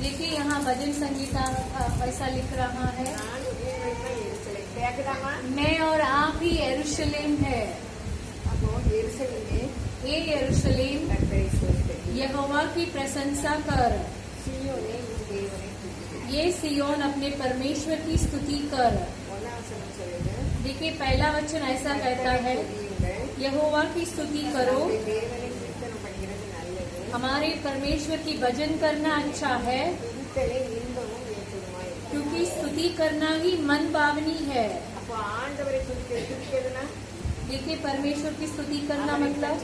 देखिए यहाँ भजन संगीता ऐसा लिख रहा है, मैं और आप ही यरूशलेम है। ये यरूशलेम यहोवा की प्रशंसा कर, ये सियोन अपने परमेश्वर की स्तुति कर। देखिए पहला वचन ऐसा कहता है, यहोवा की स्तुति करो, हमारे परमेश्वर की भजन करना अच्छा है, क्योंकि स्तुति करना ही मन भावनी है। देखिए परमेश्वर की स्तुति करना मतलब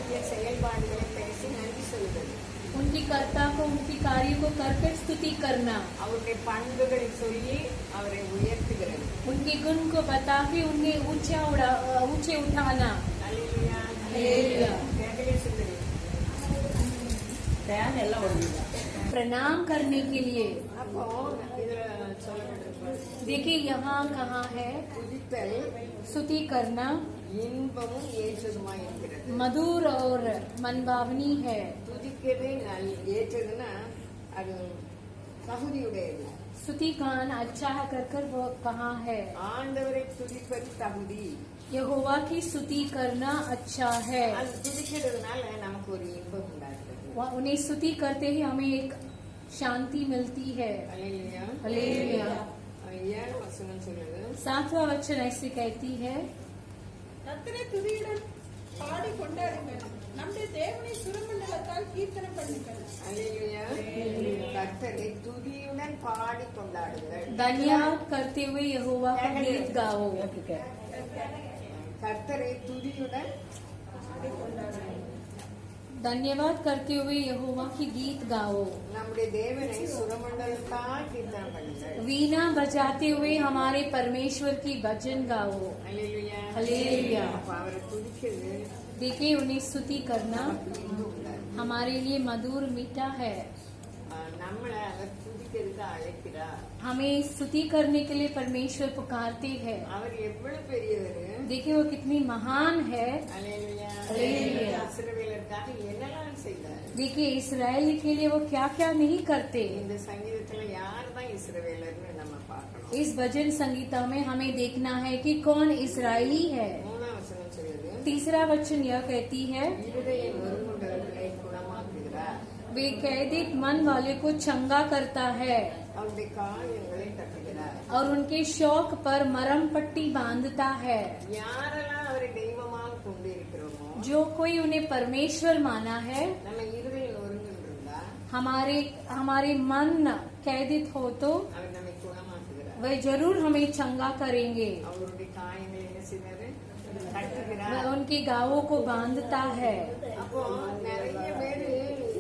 उनकी कर्ता को, उनकी कार्य को करके स्तुति करना, उनके गुण को बता के उन्हें ऊंचे उठाना। प्रणाम करने के लिए। देखिए यहाँ कहाँ है, स्तुति करना मधुर और मनभावनी है। स्तुति गान अच्छा है कर वो कहाँ है, यहोवा की स्तुति करना अच्छा है। उन्हें स्तुति करते ही हमें एक शांति मिलती है। हालेलुया। 7वां वचन ऐसे कहती है, கர்த்தரை துதியுடன் பாடி கொண்டாடுங்கள், நம்முடைய தேவனை சுரமண்டலத்தால் கீர்த்தனம் பண்ணுங்கள்। கர்த்தரை துதியுடன் பாடி கொண்டாடுங்கள், धन्यवाद करते हुए यहोवा का गीत गाओ। கர்த்தரை துதியுடன் धन्यवाद करते हुए यहोवा की गीत गाओ। நம்முடைய தேவனை சுரமண்டலத்தால் கீர்த்தனம் பண்ணுங்கள், वीणा बजाते हुए हमारे परमेश्वर की भजन गाओ। அல்லேலூயா। हालेलुया। அவரை துதிக்கிறது देखिए उन्हें स्तुति करना हमारे लिए मधुर मीठा है। நம்மளை அவர் துதிக்கிறதுக்கு அழைக்கிறார்। हमें स्तुति करने के लिए परमेश्वर पुकारते हैं। அவர் எவ்வளவு பெரியவர், देखिए वो कितनी महान है। அல்லேலூயா। அல்லேலூயா। இஸ்ரவேலருக்காக என்னெல்லாம் செய்தார்। देखिए इसराइल के लिए वो क्या क्या नहीं करते। இந்த சங்கீதத்துல யார் தான் இஸ்ரவேலர்னு நம்ம பார்க்கணும்। इस भजन संगीता में हमें देखना है कि कौन इसराइली है। 3ஆம் வசனம் சொல்லுது, तीसरा वचन यह कहती है, இருதயம் நொறுங்குண்டவர்களை குணமாக்குகிறார், वे कैदित मन वाले को चंगा करता है அவருடைய காயங்களை தட்டுகிறார்। और उनके शौक पर मरम पट्टी बांधता है। யாரெல்லாம் அவரை தெய்வமாக கொண்டு இருக்கிறோமோ, जो कोई उन्हें परमेश्वर माना है, நம்ம இருதயம் நொறுங்குண்டிருந்தா हमारे मन कैदित हो तो அவர் நம்மை குணமாக்குகிறார்। वह जरूर हमें चंगा करेंगे। அவருடைய காயங்களை என்ன செய்வாரு, वह தட்டுகிறார்। उनके गावों को बांधता है। அப்போ நிறைய பேரு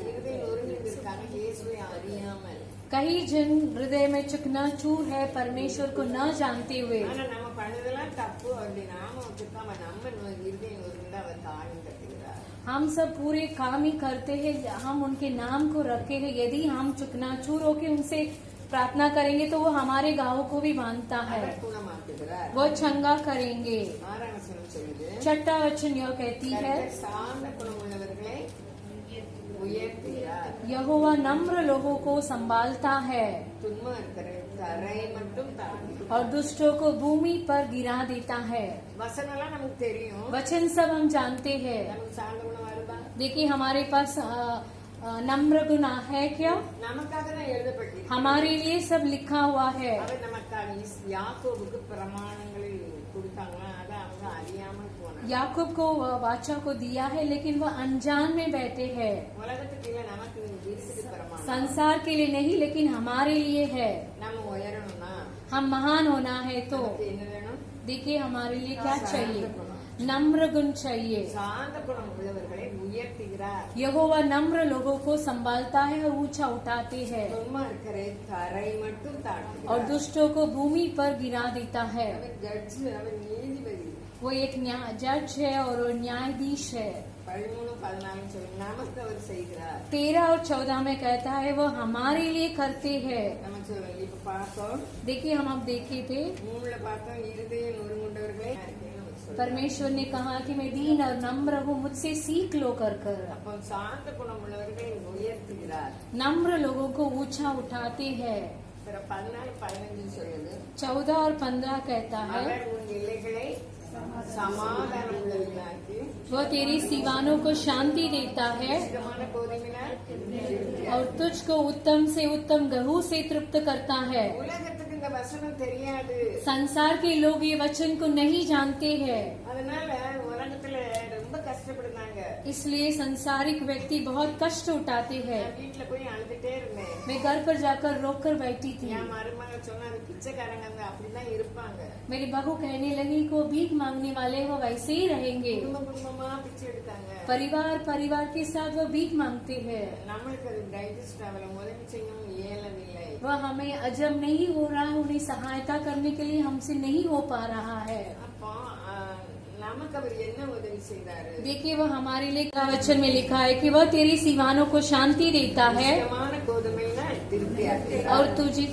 இருதயம் நொறுங்கிருக்காங்க இயேசுவை அறியாமல்। कई जन हृदय में चकनाचूर है परमेश्वर को न जानते हुए। ஆனா நம்ம பண்ணதெல்லாம் தப்பு, அவருடைய நாமம் வச்சுக்காம நம்ம இருதயம் நொறுங்குண்டா அவர் காயம் தட்டுகிறார்। हम सब पूरे काम ही करते हैं, हम उनके नाम को रखे हैं। यदि हम चकनाचूर होके उनसे प्रार्थना करेंगे तो वो हमारे गाँव को भी बांधता है, அவர் குணமாக்குகிறார்। वो चंगा करेंगे। 6ஆம் வசனம் சொல்லுது, 6वां वचन यह कहती है, கர்த்தர் சார்ந்த குணமுள்ளவர்களை உயர்த்துகிறார், यहोवा नम्र लोगों को संभालता है துன்மம் இருக்கிற தரை மட்டும் தாண்டி। और दुष्टों को भूमि पर गिरा देता है। வசனம்லாம் நமக்கு தெரியும், वचन सब हम जानते हैं। நமக்கு சார்ந்த குணம் வருதா? देखिए हमारे पास नम्र गुण है क्या? நமக்காக தான் எழுதப்பட்டிருக்கு। हमारे लिए सब लिखा हुआ है। அவர் நமக்காக யாக்கோபுக்கு பிரமாணங்களை கொடுத்தாங்களா, அதை அவங்க அறியாமல் போனாங்க। याकूब को वाचा को दिया है, लेकिन वह अनजान में बैठे हैं। உலகத்துக்கு இல்ல, நமக்கு இருக்குது பிரமாணம்। संसार के लिए नहीं, लेकिन हमारे लिए है। நம்ம உயரணும்னா हम महान होना है तो நமக்கு என்ன வேணும்? देखिए हमारे लिए क्या चाहिए, नम्र गुण चाहिए। சார்ந்த குணம் உள்ளவர்களை உயர்த்துகிறார், यहोवा नम्र लोगों को संभालता है और ऊंचा उठाते हैं துன்மம் இருக்கிற தரை மட்டும் और தாண்டுகிறார்। दुष्टों को भूमि पर गिरा देता है। அவர் ஜட்ஜ், அவர் நீதிபதி। वो एक जज है और न्यायाधीश है। 13-14 சொல்லுங்க, நமக்கு அவர் செய்கிறார்। 13 और 14 में कहता है वो हमारे लिए करते हैं। நம்ம சொல்லுங்க, இப்ப பார்த்தோம் देखिए हम अब देखे थे, 3ல பார்த்தோம், இருதயம் நொறுங்குண்டவர்களை சொல்றார். परमेश्वर ने कहा कि मैं दीन और नम्र हूँ, मुझसे सीख लो कर कर। அப்போ சாந்த குணம் உள்ளவர்களை உயர்த்துகிறார். नम्र लोगों को ऊंचा उठाते हैं। பிற 14-15 சொல்லுது, 14 और 15 कहता है, அவர் உன் எல்லைகளை சமாதானம் உள்ளவர்களாக்கி वह तेरी सीवानों को शांति देता है சுத்தமான கோதுமையினால் திருப்தியாக்கி. और तुझको उत्तम से उत्तम गहू से तृप्त करता है। உலகத்துக்கு இந்த வசனம் தெரியாது. संसार के लोग ये वचन को नहीं जानते हैं, அதனால உலகத்துல ரொம்ப கஷ்டப்படுறாங்க. इसलिए संसारिक व्यक्ति बहुत कष्ट उठाते हैं। நான் வீட்டுல போய் அழுதுட்டே இருந்தேன். मैं घर पर जाकर रोकर बैठी थी। என் மருமக சொன்னாரு, பிச்சைக்காரங்க அங்க அப்படிதான் இருப்பாங்க. मेरी बहू कहने लगी को भीख मांगने वाले वो वैसे ही रहेंगे, குடும்பமா பிச்சை எடுத்தாங்க. परिवार परिवार के साथ वो भीख मांगते हैं। நம்மளுக்கு அது டைஜஸ்ட் ஆகல, உதவி செய்யும் இயலவில்லை. वह हमें अजब नहीं हो रहा है, उन्हें सहायता करने के लिए हमसे नहीं हो पा रहा है। அப்போ நமக்கு அவர் என்ன உதவி செய்தாரு? देखिए वह हमारे लिए का वचन में लिखा है कि वह तेरी सीवानों को शांति देता है சுத்தமான கோதுமையினால் திருப்தியாக்குகிறார். और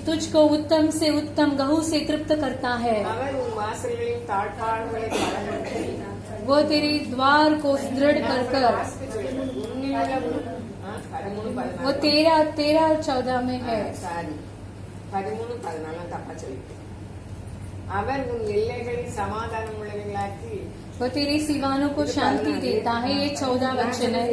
तुझको उत्तम से उत्तम गहू से तृप्त करता है। அவர் உன் வாசல்களின் தாழ்பாள்களை பலப்படுத்தி वो तेरे द्वार को दृढ़ कर कर, वो 13 और 14 में है। சாரி 13-14 தப்பா சொல்லிட்டேன். அவர் உன் எல்லைகளை சமாதானம் உள்ளவர்களாக்கி वो तेरी सीवानों को शांति देता है, ये 14 वचन है।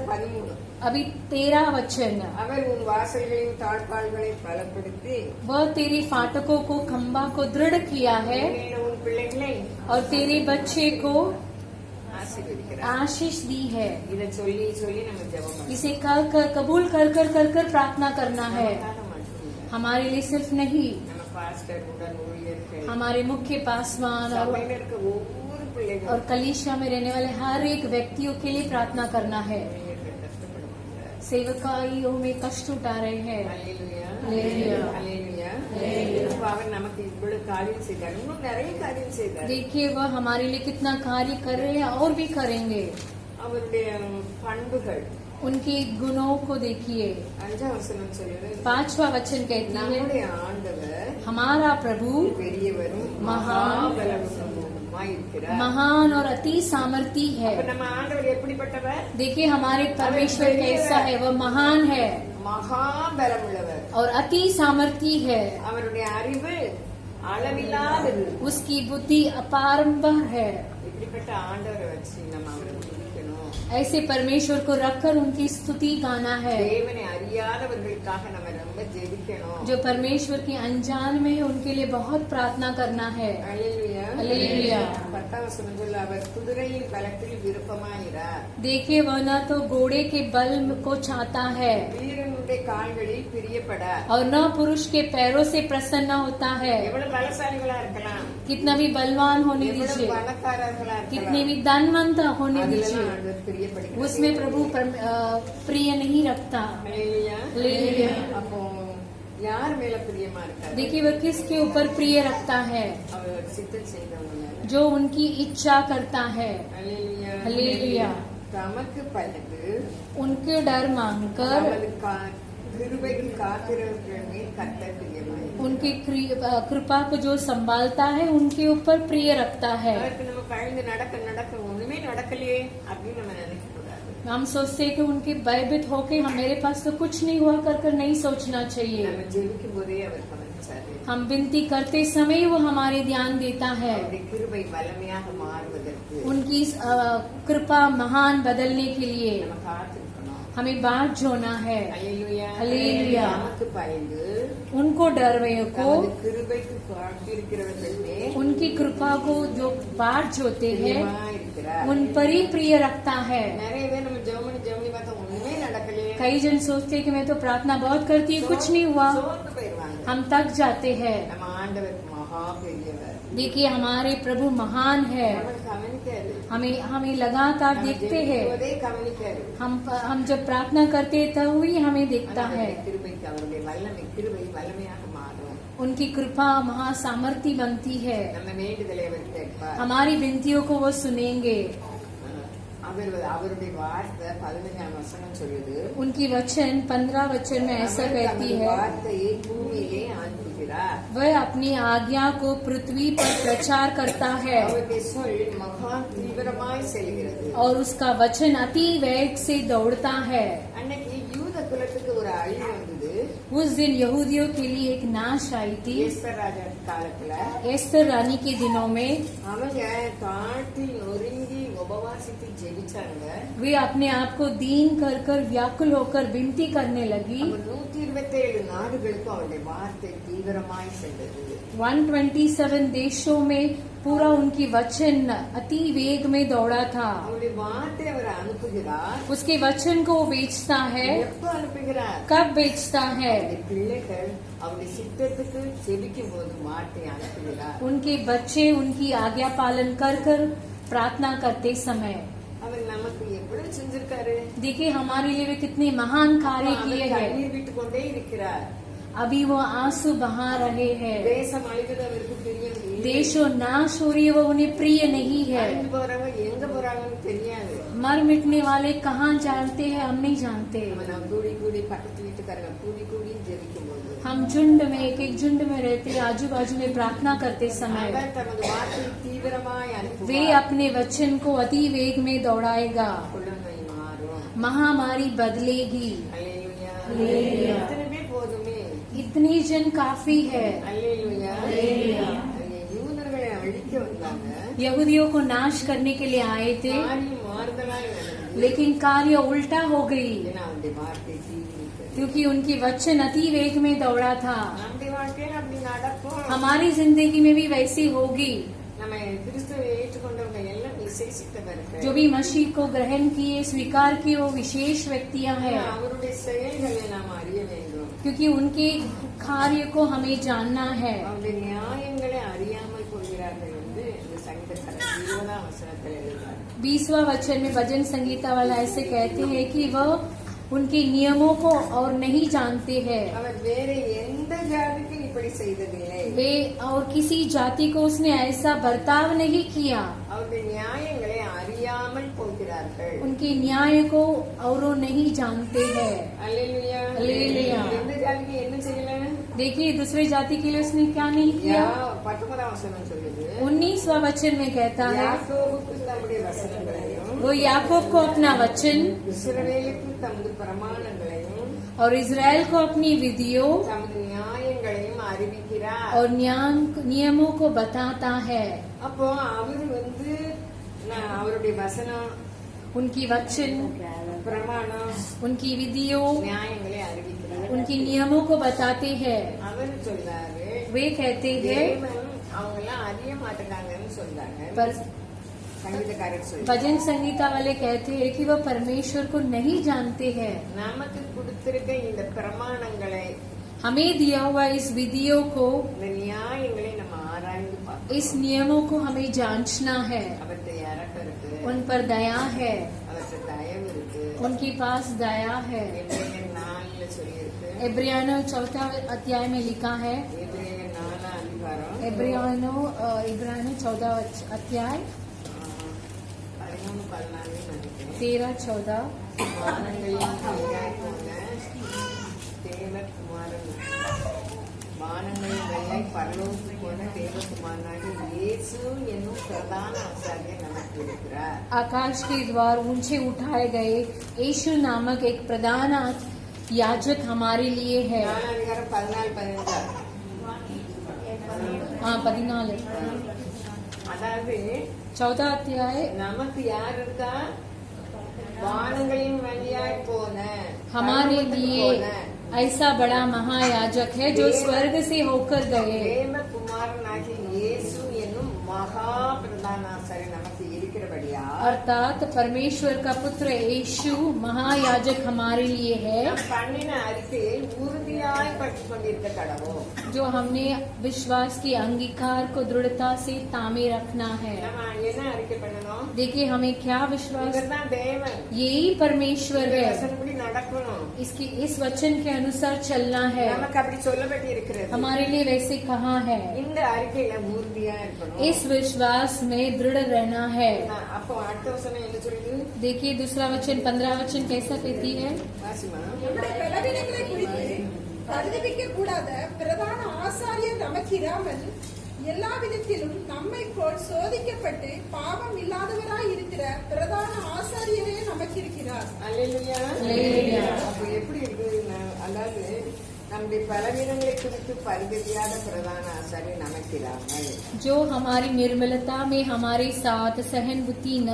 13 अभी 13 वचन, அவர் உன் வாசல்களின் தாழ்பாள்களை பலப்படுத்தி वह तेरे फाटकों को खंबा को दृढ़ किया है உன் பிள்ளைகளை और तेरे बच्चे को ஆசீர்வதிக்கிறார். आशीष दी है। இதை சொல்லி சொல்லி நம்ம ஜெபம் பண்ணணும். इसे कबूल कर कर कर कर प्रार्थना करना है, நமக்காக மட்டும் இல்ல. हमारे लिए सिर्फ नहीं, நம்ம பாஸ்டர் உடன் ஊழியர்கள் हमारे मुख्य पासवान சபையில இருக்க ஒவ்வொரு பிள்ளைகளும் और कलीसिया में रहने वाले हर एक व्यक्तियों के लिए प्रार्थना करना है। ஊழியர்கள் கஷ்டப்படுவாங்க. सेवकाइयों में कष्ट उठा रहे हैं। அல்லேலூயா. அல்லேலூயா. அல்லேலூயா. இப்ப அவர் நமக்கு இவ்வளவு காரியம் செய்தார். இன்னும் நிறைய காரியம் செய்தார். देखिए वह हमारे लिए कितना कार्य कर रहे हैं और भी करेंगे। அவருடைய பண்புகள் उनके गुणों को देखिए। 5ஆம் வசனம் சொல்லுது, 5वां वचन कहती है, நம்முடைய ஆண்டவர் हमारा प्रभु பெரியவரும் மகாபலமுமாயிருக்கிறார். महान और अति सामर्थी है। அப்ப நம்ம ஆண்டவர் எப்படிப்பட்டவர்? देखिए हमारे परमेश्वर कैसा है, वह महान है மகாபலம் உள்ளவர். और अति सामर्थी है। அவருடைய அறிவு அளவில்லாதது. उसकी बुद्धि अपारंबर है। இப்படிப்பட்ட ஆண்டவரை வச்சு நம்ம அவரை துதிக்கணும். ऐसे परमेश्वर को रखकर उनकी स्तुति गाना है। தேவனை அறியாதவர்களுக்காக நம்ம ரொம்ப ஜெபிக்கணும். जो परमेश्वर के अनजान में है उनके लिए बहुत प्रार्थना करना है। அல்லேலூயா. அல்லேலூயா. 10ஆம் வசனம் சொல்ல, அவர் குதிரையின் பலத்தில் விருப்பமாயிரார். देखिए वह न तो घोड़े के बल को चाहता है வீரனுடைய கால்களில் பிரியப்படார். और न पुरुष के पैरों से प्रसन्न होता है। எவ்வளவு பலசாலிகளா இருக்கலாம், कितना भी बलवान होने எவ்வளவு दीजिए, பணக்காரர்களா कितने இருக்கலாம், भी धनवंत होने அதிலெல்லாம் दीजिए, ஆண்டவர் பிரியப்படுகிறார். उसमें प्रभु प्रिय नहीं रखता। அல்லேலூயா. அல்லேலூயா. அப்போ யார் மேல பிரியமா இருக்காரு? देखिए वह किसके ऊपर प्रिय रखता है, அவர் சித்தம் செய்தவங்க மேல. जो उनकी इच्छा करता है। அல்லேலூயா. அல்லேலூயா. தமக்கு பயந்து उनके डर मांगकर தமது கிருபைக்கு காக்கிறவர்கள் மேல் கர்த்தர் பிரியமாயிருக்கிறார். उनकी कृपा को जो संभालता है उनके ऊपर प्रिय रखता है। அவருக்கு நம்ம பயந்து நடக்க நடக்க ஒண்ணுமே நடக்கலையே அப்படின்னு நம்ம நினைக்க கூடாது. हम सोचते हैं कि उनके भयभीत होके मेरे पास तो कुछ नहीं हुआ कर नहीं सोचना चाहिए। நம்ம ஜெபிக்கும் போதே அவர் கவனிச்சாரு. हम विनती करते समय वो हमारे ध्यान देता है। அவருடைய கிருபை வல்லமையாக மாறுவதற்கு उनकी कृपा महान बदलने के लिए நம்ம காத்திருக்கணும். हमें बाट जोना है। அல்லேலூயா. அல்லேலூயா. நமக்கு பயந்து उनको डरवयों को, தமது கிருபைக்கு காத்திருக்கிறவர்கள் மேல் उनकी कृपा को जो बाट जोते हैं பிரியமாயிருக்கிறார். उन पर ही प्रिय रखता है। நிறைய பேர் நம்ம ஜெபம் பார்த்தா ஒண்ணுமே நடக்கலையே, कई जन सोचते हैं कि मैं तो प्रार्थना बहुत करती हूँ, कुछ नहीं हुआ, சோர்ந்து போயிருவாங்க. हम थक जाते हैं। நம்ம ஆண்டவர் மகா பெரியவர். देखिए हमारे प्रभु महान है। அவன் கவனிக்காரு. हमें लगातार देखते हैं। ஜெபிக்கும்போதே கவனிக்காரு. हम जब प्रार्थना करते हैं तब ही हमें देखता है। அவருடைய கிருபைக்கு அவருடைய கிருபை வல்லமையாக மாறும். उनकी कृपा महासामर्थी बनती है। நம்ம வேண்டுதலை அவர் கேட்பார். हमारी विनतियों को वो सुनेंगे। அவருடைய வார்த்தை 15ஆம் வசனம் சொல்லுது, उनकी वचन 15 वचन में ऐसा அவர் कहती தமது है, வார்த்தையை பூமியிலே அனுப்புகிறார். वह अपनी आज्ञा को पृथ्वी पर प्रचार करता है அவருடைய சொல் மகா தீவிரமாய் செல்கிறது. और उसका वचन अति वेग से दौड़ता है। அன்னைக்கு யூத குலத்துக்கு ஒரு அழிவு வந்தது. उस दिन यहूदियों के लिए एक नाश आई थी। எஸ்தர் ராஜா காலத்துல एस्तर रानी के दिनों में அவங்க காட்டில் நொறுங்கி உபவாசித்து ஜெபிச்சாங்க. वे अपने आप को दीन कर कर व्याकुल होकर विनती करने लगी। அவங்க 127 நாடுகளுக்கு அவருடைய வார்த்தை தீவிரமாய் சென்றது. 127 देशों में पूरा उनकी वचन अति वेग में दौड़ा था। அவருடைய வார்த்தை அவர் அனுப்புகிறார். उसके वचन को वो बेचता है। எப்ப அனுப்புகிறார்? कब बेचता है? அவருடைய பிள்ளைகள் அவருடைய சித்தத்துக்கு செபிக்கும் போது வார்த்தை அனுப்புகிறார். उनके बच्चे उनकी आज्ञा पालन कर कर प्रार्थना करते समय। அவர் நமக்கு எவ்வளவு செஞ்சிருக்காரு. देखिए हमारे लिए वे कितने महान कार्य அவர் किए हैं। கண்ணீர் விட்டு கொண்டே இருக்கிறார். अभी वो आंसू बहा रहे हैं। தேசம் அழிவது அவருக்கு பிரியம் இல்லை. देशों नाश हो रही है, वो उन्हें प्रिय नहीं है। அழிந்து போறவங்க எங்க போறாங்கன்னு தெரியாது. मर मिटने वाले कहाँ जानते हैं, हम नहीं जानते। நம்ம கூடி கூடி பக்கத்து வீட்டுக்காரங்க கூடி கூடி ஜெபிக்கும் போது हम झुंड में एक झुंड में रहते, आजू बाजू में प्रार्थना करते समय அவர் தமது வார்த்தை தீவிரமாய் वे அனுப்புவார். अपने वचन को अति वेग में दौड़ाएगा। குழந்தை மாறும். महामारी बदलेगी। அல்லேலூயா. அல்லேலூயா. எத்தனை பேர் போதுமே. इतने जन काफी है। அல்லேலூயா. அல்லேலூயா. யூதர்களை அழிக்க வந்தாங்க. यहूदियों को नाश करने के लिए आए थे, காரியம் மாறுதலாய் நடந்தது. लेकिन कार्य उल्टा हो गई ஏன்னா அவருடைய வார்த்தை தீவிரித்தது. क्योंकि उनकी वचन अति वेग में दौड़ा था। நம்முடைய வாழ்க்கையில அப்படி நடக்கும். हमारी जिंदगी में भी वैसी होगी। நம்ம கிறிஸ்துவை ஏற்றுக்கொண்டவங்க எல்லாம் விசேஷித்தவர்கள். जो भी मसीह को ग्रहण किए, स्वीकार किए, वो विशेष व्यक्तियां हैं, அவருடைய செயல்களை நாம் அறிய வேண்டும். क्योंकि उनके कार्य को हमें जानना है। அவருடைய நியாயங்களை அறியாமல் கொள்கிறார்கள் என்று இந்த சங்கீதக்காரர் 20ஆம் வசனத்தில் எழுதுகிறார். 20वां वचन में भजन संगीता वाला ऐसे कहते हैं कि वह उनके नियमों को और नहीं जानते हैं। அவர் வேற எந்த ஜாதிக்கும் இப்படி செய்ததில்லை. वे और किसी जाति को उसने ऐसा बर्ताव नहीं किया। அவருடைய நியாயங்களை அறியாமல் போகிறார்கள். उनके न्याय को और वो नहीं जानते हैं। அல்லேலூயா. அல்லேலூயா. எந்த ஜாதிக்கு என்ன செய்யல? देखिए दूसरे जाति के लिए उसने क्या नहीं किया। 19ஆம் வசனம் சொல்லுது, 19वां वचन में कहता है, யாக்கோபுக்கு தம்முடைய வசனங்களையும் वो याकूब को अपना वचन இஸ்ரவேலுக்கு தமது பிரமாணங்களையும் और इज़राइल को अपनी विधियों தமது நியாயங்களையும் அறிவிக்கிறார். और नियमों को बताता है। அப்போ அவர் அவருடைய வசனம், उनकी वचन, பிரமாணம், उनकी विधियों, நியாயங்களை அறிவிக்கிறார். उनकी नियमों को बताते हैं। அவர் சொல்றாரு, वे कहते हैं, தேவன் அவங்க எல்லாம் அறிய மாட்டேங்காங்கன்னு சொல்றாங்க. पर சங்கீதக்காரர் சொல்றாரு, भजन संगीता वाले कहते हैं कि वह परमेश्वर को नहीं जानते हैं। நமக்கு கொடுத்திருக்க இந்த பிரமாணங்களை, हमें दिया हुआ इस विधियों को, இந்த நியாயங்களை நம்ம ஆராய்ந்து பார்க்கணும். इस नियमों को हमें जांचना है। அவர்கிட்ட இறக்கம் இருக்கு, उन पर दया है, அவர்கிட்ட தயவு இருக்கு. उनके पास दया है। எபிரேயர் 4ல சொல்லியிருக்கு. इब्रानियों 4 अध्याय में लिखा है, எபிரேயர் 4 அதிகாரம் इब्रानियों 14 अध्याय 13-14 நினைக்கிறேன். 13-14। வானங்களின் வெள்ளாய் போன தேவகுமாரன், வானங்களின் வெள்ளாய் பரலோகத்துக்கு போன தேவகுமாரனாக இயேசு என்னும் பிரதான ஆசாரியர் நமக்கு இருக்கிறார். आकाश के द्वार ऊंचे उठाए गए यीशु नामक एक प्रधान याजक हमारे लिए है। 4 அதிகாரம் 14-15. हाँ 14। அதாவது 14 अध्याय, நமக்கு யார் இருக்கா? வானங்களின் வழியாய் போன, हमारे பரலோகத்துக்கு लिए போன ऐसा बड़ा महायाजक है जो स्वर्ग से होकर गए। தேவகுமாரனாகிய இயேசு என்னும் மகா பிரதான ஆசாரியர் நமக்கு இருக்கிறபடியா, अर्थात परमेश्वर का पुत्र यीशु महायाजक हमारे लिए है, நாம் பண்ணின அறிக்கையை உறுதியாய் பற்றிக் கொண்டிருக்க கடவோம். जो हमने विश्वास की अंगीकार को दृढ़ता से तामे रखना है। நம்ம என்ன அறிக்கை பண்ணணும்? देखिए हमें क्या विश्वास, இவர்தான் தேவன், यही परमेश्वर இந்த है, வசனப்படி நடக்கணும். इस वचन के अनुसार चलना है. நமக்கு அப்படி சொல்லப்பட்டு இருக்கிறது. हमारे लिए वैसे कहाँ है. இந்த அறிக்கையில உறுதியா இருக்கணும். इस विश्वास में दृढ़ रहना है. அப்போ அடுத்த வசனம் என்ன சொல்லுது? देखिए दूसरा वचन 15 वचन कैसा कहती है. வாசிமா. நம்முடைய பலவீனங்களை குறித்து பரிதபிக்க கூடாத பிரதான ஆசாரியர் நமக்கு இராமல் எல்லா விதத்திலும் நம்மை போல் சோதிக்கப்பட்டு பாவம் இல்லாதவராய் இருக்கிற பிரதான ஆசாரியரே நமக்கு இருக்கிறார். அல்லேலூயா. அல்லேலூயா. அப்ப எப்படி இருக்குது? அதாவது நம்முடைய பலவீனங்களை குறித்து பரிதவியாத பிரதான ஆசாரியர் நமக்கு இராமல், जो हमारी निर्मलता में हमारे साथ सहानुभूति न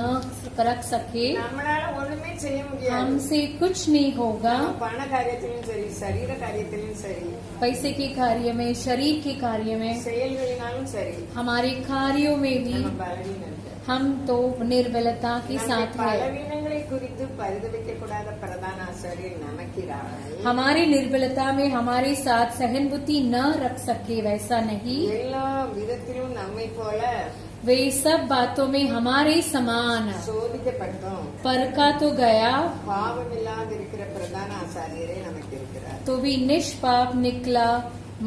रख सके, நம்மளால ஒண்ணுமே செய்ய முடியாது. हमसे कुछ नहीं होगा. பண காரியத்திலும் சரி, சரீர காரியத்திலும் சரி, पैसे के कार्य में, शरीर के कार्य में, செயல்களினாலும் சரி, हमारे कार्यों में भी நம்ம பலவீனம். हम तो निर्बलता के साथ है. பலவீனங்களை குறித்து பரிதவிக்க கூடாத பிரதான ஆசாரியர் நமக்கு இராமல், हमारी निर्बलता में हमारे साथ सहानुभूति न रख सके वैसा नहीं, எல்லா விதத்திலும் நம்மை போல वे सब बातों में हमारे समान சோதிக்கப்பட்டோம், परखा तो गया பாவம் இல்லாத இருக்கிற பிரதான ஆசாரியரே நமக்கு இருக்கிறார். तो भी निष्पाप निकला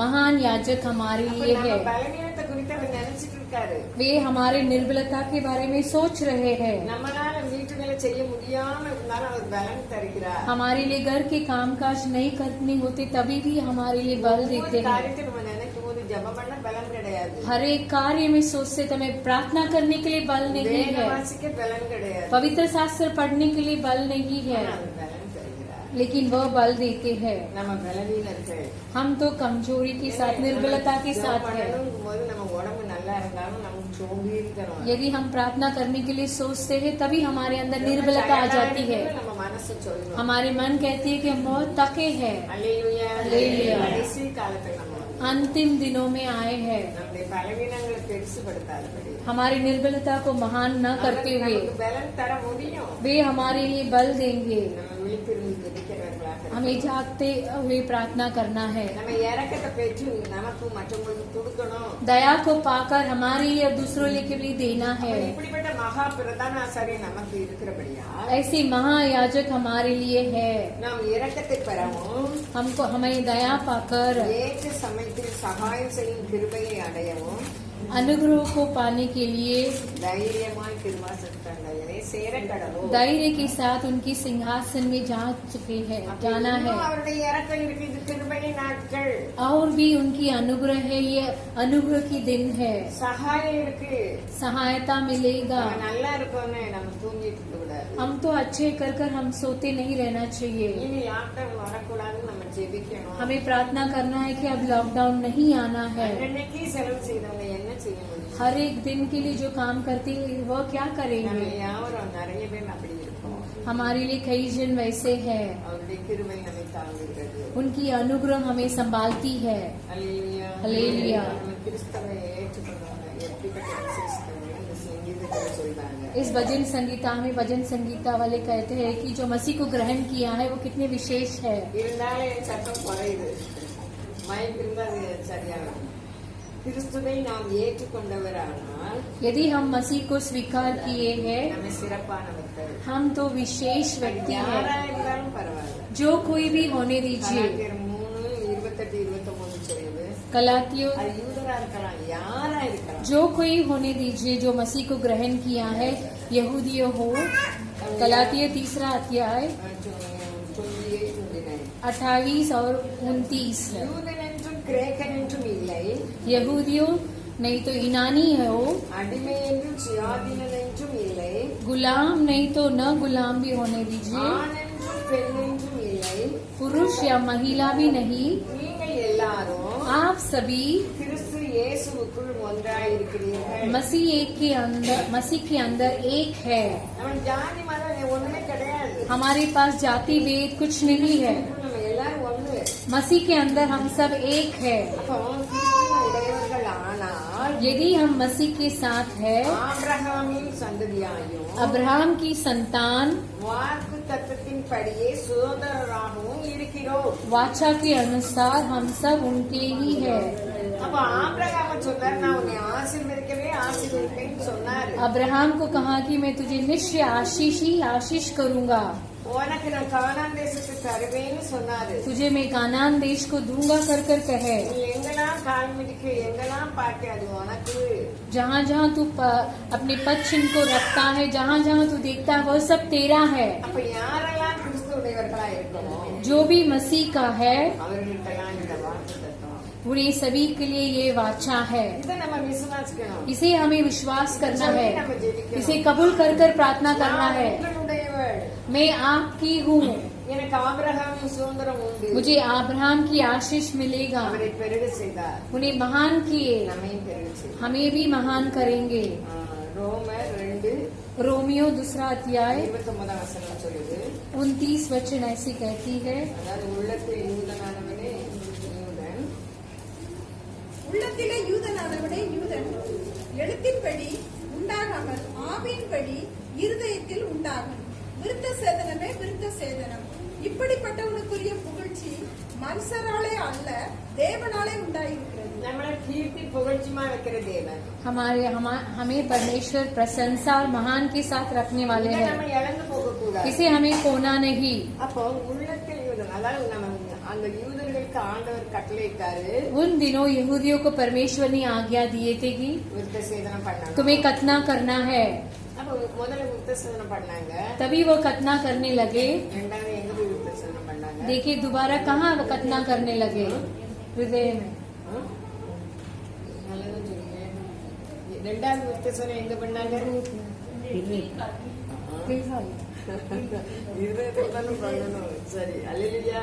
महान याजक हमारे அப்ப लिए நம்ம है. பலவீனத்தை குறித்து அவர் நினைச்சிட்டு இருக்காரு. वे हमारे निर्बलता के बारे में सोच रहे हैं. நம்மளால வீட்டு வேலை செய்ய முடியாம இருந்தாலும் அவர் பலன் தருகிறார். हमारे लिए घर के कामकाज नहीं करने होते तभी भी हमारे लिए बल देते ஒவ்வொரு हैं. காரியத்தை நம்ம நினைக்கும் போது ஜெபம் பண்ண பலன் கிடையாது, हर एक कार्य में सोचते समय प्रार्थना करने के लिए बल नहीं வேத है, வாசிக்க பலன் கிடையாது, पवित्र शास्त्र पढ़ने के लिए बल नहीं है, ஆனா அவர் பலன் தருகிறார். लेकिन वह बल देते हैं. நம்ம பலவீனர்கள் हम तो कमजोरी के साथ, निर्बलता के साथ है. போது நம்ம உடம்பு நல்லா இருந்தாலும் நமக்கு சோம்பேறித்தனம். यदि हम प्रार्थना करने के लिए सोचते हैं तभी हमारे अंदर निर्बलता आ जाती है. நம்ம மனசு சொல்லணும். हमारे मन कहती है कि हम बहुत थके हैं. அல்லேலூயா. அல்லேலூயா. கடைசி காலத்துல நம்ம अंतिम दिनों में आए हैं. நம்முடைய பலவீனங்களை பெருசுபடுத்தாதபடி हमारी निर्बलता को महान न करते हुए நமக்கு பலன் தர முடியும். वे हमारे लिए बल देंगे. நம்ம விழித்திருந்து ஜெபிக்கிறவர்களாக हमें जागते हुए प्रार्थना करना है. நம்ம இறக்கத்தை பெற்று நமக்கு மற்றவங்களுக்கு கொடுக்கணும். दया को पाकर हमारे लिए और दूसरों के लिए देना है. இப்படிப்பட்ட மகா பிரதான ஆசாரியர் நமக்கு இருக்கிறபடியா ऐसी महायाजक हमारे लिए है. நாம் இரக்கத்தை பெறவும், हमको हमें दया पाकर ஏற்ற சமயத்தில் சகாயம் செய்யும் கிருபையை அடையவும், अनुग्रह को पाने के लिए தைரியமாய் கிருபாசனங்களை சேர கடவும். धैर्य के साथ उनकी सिंहासन में जा चुके हैं, जाना है. அவருடைய இறக்கம் இருக்கு. இது கிருபையின் நாட்கள். और भी उनकी अनुग्रह है, ये अनुग्रह की दिन है. சகாயம் இருக்கு. सहायता मिलेगा. நம்ம நல்லா இருக்கோம்னு நம்ம தூங்கிட்டு இருக்க கூடாது. हम तो अच्छे कर हम सोते नहीं रहना चाहिए. இனி லாக்டவுன் வரக்கூடாதுன்னு நம்ம ஜெபிக்கணும். हमें प्रार्थना करना है कि अब लॉकडाउन नहीं आना है. அன்னைக்கு செலவு செய்தவங்க என்ன செய்ய முடியும்? हर एक दिन के लिए जो काम करते हैं वह क्या நம்ம करेंगे. யாவரும் நிறைய பேர் அப்படி இருக்கோம். हमारे लिए कई जन वैसे हैं. அவருடைய கிருபை நம்மை தாங்குகிறது. उनकी अनुग्रह हमें संभालती है. அல்லேலூயா. அல்லேலூயா. நம்ம கிறிஸ்தவை ஏற்றுக்கொண்டவங்க எப்படிப்பட்ட விசேஷத்தவங்க இந்த சங்கீதத்தில் சொல்றாங்க. इस भजन संगीता में भजन संगीता वाले कहते हैं कि जो मसीह को ग्रहण किया है वो कितने विशेष है. இருந்தாலும் என் சத்தம் குறையுது. மைக் இருந்தா அது சரியா இருக்கும். கிறிஸ்துவை நாம் ஏற்றுக்கொண்டவரானால் यदि हम मसीह को स्वीकार किए हैं, நம்ம சிறப்பானவர்கள். हम तो विशेष व्यक्ति யாரா हैं. இருந்தாலும் பரவாயில்ல. जो कोई भी होने दीजिए. கலாத்தியர் 3:28-29 சொல்லுது. गलातियों அது யூதரா இருக்கலாம், யாரா இருக்கலாம். जो कोई होने दीजिए जो मसीह को ग्रहण किया है, यहूदियों हो. गलातियों 3 अध्याय 28 और 29. யூதன் என்றும் கிரேக்கன் என்றும் இல்லை, यहूदियों नहीं तो ईनानी हो, அடிமை என்றும் சுயாதீனன் என்றும் இல்லை, गुलाम नहीं तो न गुलाम भी होने दीजिए, ஆண் என்றும் பெண் என்றும் இல்லை. पुरुष या महिला भी नहीं, நீங்கள் எல்லாரும் आप सभी கிறிஸ்து இயேசுவுக்குள் ஒன்றாயிருக்கிறீர்கள். मसीह के अंदर एक है. நம்ம ஜாதி மதம் ஒண்ணுமே கிடையாது. हमारे पास जाति भेद कुछ नहीं है. நம்ம எல்லாரும் ஒண்ணு. मसीह के अंदर हम सब एक है. அப்போ கிறிஸ்துவின் உடையவர்கள் ஆனால் यदि हम मसीह के साथ है, ஆபிரகாமின் சந்ததியாயும் अब्राहम की संतान, வாக்கு தத்தத்தின் படியே சுதந்திரராகவும் இருக்கிறோம். वाचा के अनुसार हम सब उनके ही है. அப்ப ஆபிரகாம சொன்னார், நான் உன்னை ஆசீர்வதிக்கவே ஆசீர்வதிப்பேன்னு சொன்னாரு. अब्राहम को कहा कि मैं तुझे निश्चय आशीष ही आशीष करूंगा. உனக்கு நான் கானான் தேசத்தை தருவேன்னு சொன்னாரு. तुझे मैं कानान देश को दूंगा कर कर कहे, நீ எங்கெல்லாம் கால் மிதிக்க எங்கெல்லாம் பார்க்க அது உனக்கு. जहाँ जहाँ तू अपने पद चिन्ह को रखता है, जहाँ जहाँ तू देखता है, वह सब तेरा है. அப்ப யாரெல்லாம் கிறிஸ்துடையவர்களா இருக்கணும் जो भी मसीह का है அவர்களுக்கெல்லாம் இந்த வாக்கு தத்துவம். उन्हें सभी के लिए ये वाचा है. இதை நம்ம விசுவாசிக்கணும். इसे हमें विश्वास करना சொல்லி है, நம்ம ஜெபிக்கணும். इसे कबूल कर कर प्रार्थना करना நான் है. உங்களுடையவள். मैं आपकी हूँ, எனக்கு ஆபிரகாம் சுதந்திரம் உண்டு. मुझे अब्राहम की आशीष मिलेगा. அவரை பெருக செய்தார். उन्हें महान किए, நம்மையும் பெருக செய்தார். हमें भी महान करेंगे. ரோமர் 2 रोमियो 2 अध्याय 29 வசனம் சொல்லுது. 29 वचन ऐसी कहती है, அதாவது உள்ளத்தில் யூதனானவனே யூதன், உள்ளத்திலே யூதனானவனே யூதன், எழுத்தின்படி உண்டாகாமல் ஆவியின்படி இருதயத்தில் உண்டாகும். விருத்த சேதனமே விருத்த சேதனம். இப்படிப்பட்டவனுக்குரிய புகழ்ச்சி மனுஷராலே அல்ல, தேவனாலே உண்டாயிருக்கிறது. நம்மளை கீர்த்தி புகழ்ச்சிமா வைக்கிற தேவன். हमें परमेश्वर प्रशंसा और महान के साथ रखने वाले இதை हैं. நம்ம இழந்து போக கூடாது. इसे हमें खोना नहीं. அப்போ உள்ளத்தில் யூதன், அதாவது நம்ம அந்த யூதர்களுக்கு ஆண்டவர் கட்டளையிட்டாரு उन दिनों यहूदियों को परमेश्वर ने आज्ञा दिए थे कि விருத்த சேதனம் பண்ணணும். तुम्हें खतना करना है. அப்போ முதல்ல விருத்த சேதனம் பண்ணாங்க. तभी वो खतना करने लगे. ரெண்டாவது எங்க போய் விருத்த சேதனம் பண்ணாங்க? देखिए दोबारा कहाँ वो खतना करने लगे? हृदय में. நல்லது சொல்லுங்க. ரெண்டாவது விருத்த சேதனம் எங்க பண்ணாங்க? இருதயத்துல தானே பண்ணணும். சரி, அல்லேலூயா.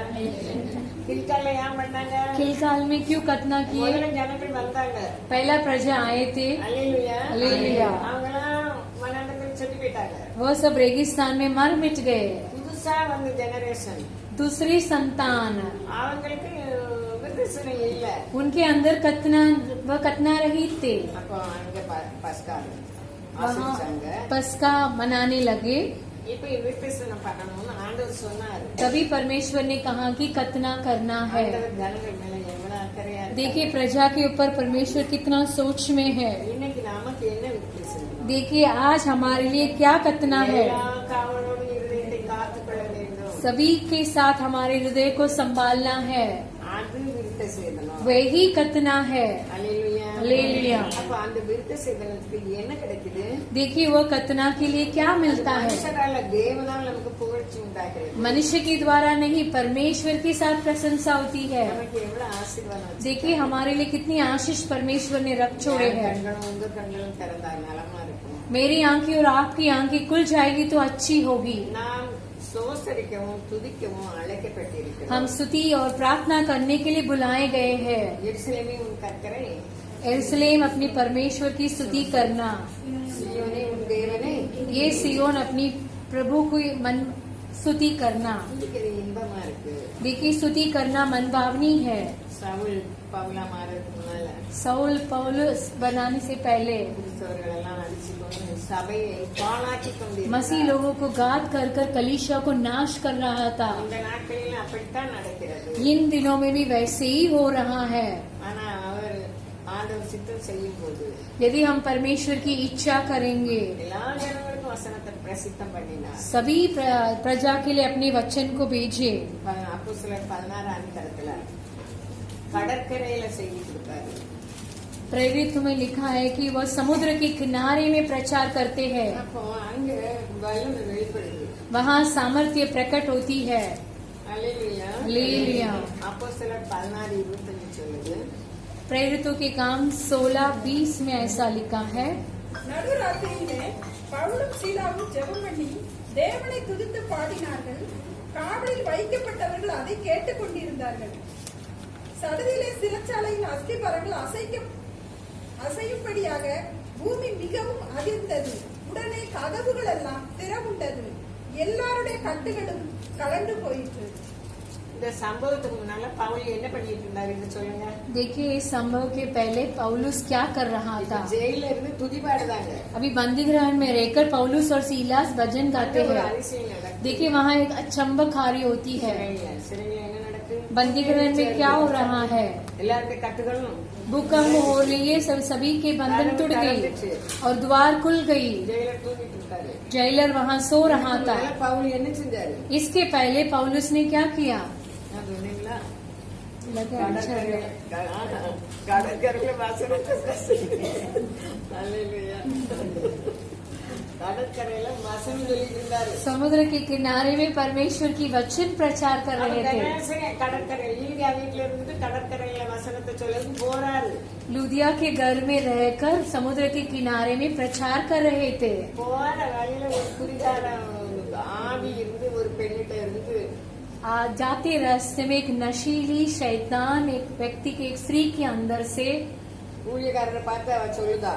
கில்கால்ல ஏன் பண்ணாங்க? किलकाल में क्यों खतना किए? முதல்ல ஜனங்கள் வந்தாங்க. पहला प्रजा आए थे, அல்லேலூயா. அல்லேலூயா. அவங்களாம் மனநடங்கள் செத்து போயிட்டாங்க. वो सब रेगिस्तान में मर मिट गए. புதுசா வந்த ஜெனரேஷன் दूसरी संतान, அவங்களுக்கு விருத்தசனம் இல்ல. उनके अंदर खतना, वह खतना रहित थे. அப்போ அங்க பஸ்கா वहाँ ஆசரிச்சாங்க. पस्का मनाने लगे. இப்ப விருத்தசனம் பண்ணணும்னு ஆண்டவர் சொன்னாரு. तभी परमेश्वर ने कहा कि खतना करना है. ஆண்டவர் ஜனங்கள் மேல எவ்வளவு அக்கறையா இருக்காரு. देखिए प्रजा के ऊपर परमेश्वर कितना सोच में है. இன்னைக்கு நமக்கு என்ன விருத்தசனம்? देखिए आज हमारे लिए क्या खतना है. எல்லா காவலோடு இருதயத்தை காத்துக்கொள்ள வேண்டும். सभी के साथ हमारे हृदय को संभालना है. அது விருத்த சேதனம். वही खतना है. அல்லேலூயா. அல்லேலூயா. அப்ப அந்த விருத்த சேதனத்துக்கு என்ன கிடைக்குது? देखिए वो खतना के लिए क्या मिलता है. மனுஷரால தேவனால் நமக்கு புகழ்ச்சி உண்டாகிறது. मनुष्य के द्वारा नहीं, परमेश्वर के साथ प्रशंसा होती है. நமக்கு எவ்வளவு ஆசீர்வாதம். देखिए हमारे लिए कितनी आशीष परमेश्वर ने रख छोड़े हैं. கண்களும் உங்க கண்களும் திறந்தால் நலமா இருக்கும். मेरी आंखें और आपकी आंखें खुल जाएगी तो अच्छी होगी. நாம் சோசரிக்கவும் துதிக்கவும் அழைக்கப்பட்டிருக்கிறோம். हम स्तुति और प्रार्थना करने के लिए बुलाए गए हैं. எருசலேமே உன் கர்த்தரை, यरूशलेम अपनी परमेश्वर की स्तुति करना. சீயோனே உன் தேவனை ये सियोन अपनी प्रभु की मन स्तुति करना. துதிக்கிறது இன்பமா இருக்கு. देखिए स्तुति करना मन भावनी है. சவுல் பவுலா மாறதுக்கு முன்னால साउल पौलुस बनाने से पहले கிறிஸ்தவர்கள் எல்லாம் அடிச்சு கொண்டு சபையை பாழாக்கி கொண்டிருந்தார். मसीह लोगों को घात कर कर कलीसिया को नाश कर रहा था. இந்த நாட்களில் அப்படித்தான் நடக்கிறது. इन दिनों में भी वैसे ही हो रहा है. ஆனா அவர் ஆண்டவர் சித்தம் செய்யும் போது यदि हम परमेश्वर की इच्छा करेंगे, எல்லா ஜனங்களுக்கும் வசனத்தை பிரசித்தம் பண்ணினார். सभी प्रजा के लिए अपने वचन को भेजे. அப்போஸ்தலர் 16 அதிகாரத்துல கடற்கரையில செய்தி கொடுத்தாரு. प्रेरित में लिखा है कि वह समुद्र के किनारे में प्रचार करते हैं. அப்போ அங்க வல்லமை வெளிப்படுது. वहाँ सामर्थ्य प्रकट होती है. அல்லேலூயா. அல்லேலூயா. அப்போஸ்தலர் 16:25 சொல்லுது. प्रेरितों के काम 16:20 में ऐसा लिखा है. நடுராத்திரியிலே பவுலும் சீலாவும் ஜெபம் பண்ணி தேவனை துதித்து பாடினார்கள். காவலில் வைக்கப்பட்டவர்கள் அதை கேட்டுக் கொண்டிருந்தார்கள். சடுதியிலே சிறைச்சாலையின் அஸ்திபாரங்கள் அசையும்படியாக பூமி மிகவும் அதிர்ந்தது. உடனே கதவுகள் எல்லாம் திறவுண்டது. எல்லாருடைய கட்டுகளும் கலண்டு போயிற்று. இந்த சம்பவத்துக்கு முன்னால பவுல் என்ன பண்ணிட்டு இருந்தாரு சொல்லுங்க. देखिए इस संभव के पहले पौलुस क्या कर रहा था. ஜெயில இருந்து துதி பாடுதாங்க. अभी बंदी गृह में रहकर पौलुस और सीलास भजन गाते ஒரு हैं. அதிசயம் நடக்குது. देखिए वहाँ एक अचंबक कार्य होती है. சிறையில என்ன நடக்குது? बंदीगृह में क्या हो रहा है? எல்லாருக்கும் கட்டுகளும் भूकंप हो रही है, सभी के बंधन टूट गई और द्वार खुल गई। ஜெயிலர் தூங்கிட்டு இருக்காரு. जेलर वहाँ सो रहा था। அதனால பவுல் என்ன செஞ்சாரு? इसके पहले पौलुस ने क्या किया? நான் சொன்னீங்களா? लगा अच्छा है। கடற்கரையில வசனத்தை அல்லேலூயா. கடற்கரையில வசனம் சொல்லிட்டு இருந்தாரு. समुद्र के किनारे में परमेश्वर की वचन प्रचार कर रहे थे। கடற்கரை ஈலியா வீட்டுல இருந்து கடற்கரையில வசனத்தை சொல்லி போறாரு. लुदिया के घर में रहकर समुद्र के किनारे में प्रचार कर रहे थे। போற வழியில ஒரு குறிகார ஆவி இருந்து ஒரு பெண்ணிட்ட இருந்து जाते रास्ते में एक नशीली शैतान एक व्यक्ति के एक स्त्री के अंदर से ஊழியக்காரரை பார்த்து அவ சொல்லுதா,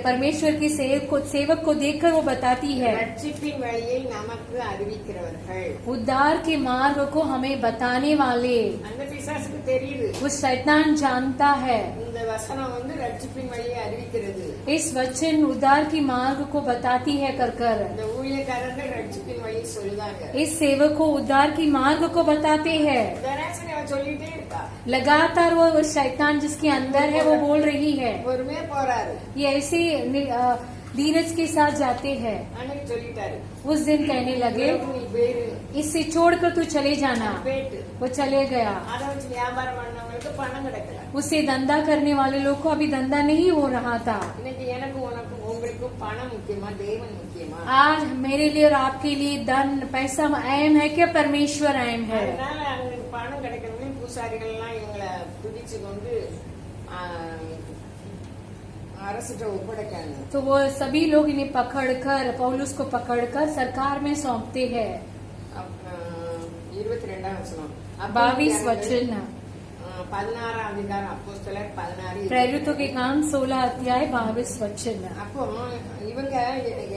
परमेश्वर की सेवक को देखकर वो बताती है, ரட்சிப்பின் வழியை நமக்கு அறிவிக்கிறவர்கள்। उद्धार के मार्ग को हमें बताने वाले। அந்த பிசாசுக்கு தெரியுது वो शैतान जानता है இந்த வசனம் வந்து ரட்சிப்பின் வழியை அறிவிக்கிறது। इस वचन उद्धार की मार्ग को बताती है कर कर। இந்த ஊழியக்காரர்கள் ரட்சிப்பின் வழியை சொல்லுதாங்க। इस सेवक को उद्धार की मार्ग को बताते हैं। தராசனை அவ சொல்லிட்டே இருக்கா। लगातार वो शैतान जिसके अंदर है वो बोल रही है। பொறுமையா போறாரு। ये ऐसे धीरज के साथ जाते हैं। அன்னைக்கு சொல்லிட்டாரு, उस दिन कहने लगे, நீ பேரு इससे छोड़कर तू चले जाना। பேட்டு वो चले गया। அதை வச்சு வியாபாரம் பண்ணவங்களுக்கு பணம் கிடைக்கல। उससे धंधा करने वाले लोग को अभी धंधा नहीं हो रहा था। இன்னைக்கு எனக்கு உனக்கு உங்களுக்கும் பணம் முக்கியமா தேவன் முக்கியமா? आज मेरे लिए और आपके लिए धन पैसा अहम है क्या परमेश्वर अहम है? அதனால அவங்களுக்கு பணம் கிடைக்கணும்னு பூசாரிகள் எல்லாம் இவங்களை பிடிச்சு கொண்டு அரசிட்ட ஒப்படைக்காங்க। तो वो सभी लोग इन्हें पकड़कर पौलुस को पकड़कर सरकार में सौंपते हैं। 22 வசனம் 22 वचन 16 அதிகாரம் அப்போஸ்தலர் 16 प्रेरितों के काम 16 अध्याय 22 वचन। அப்போ இவங்க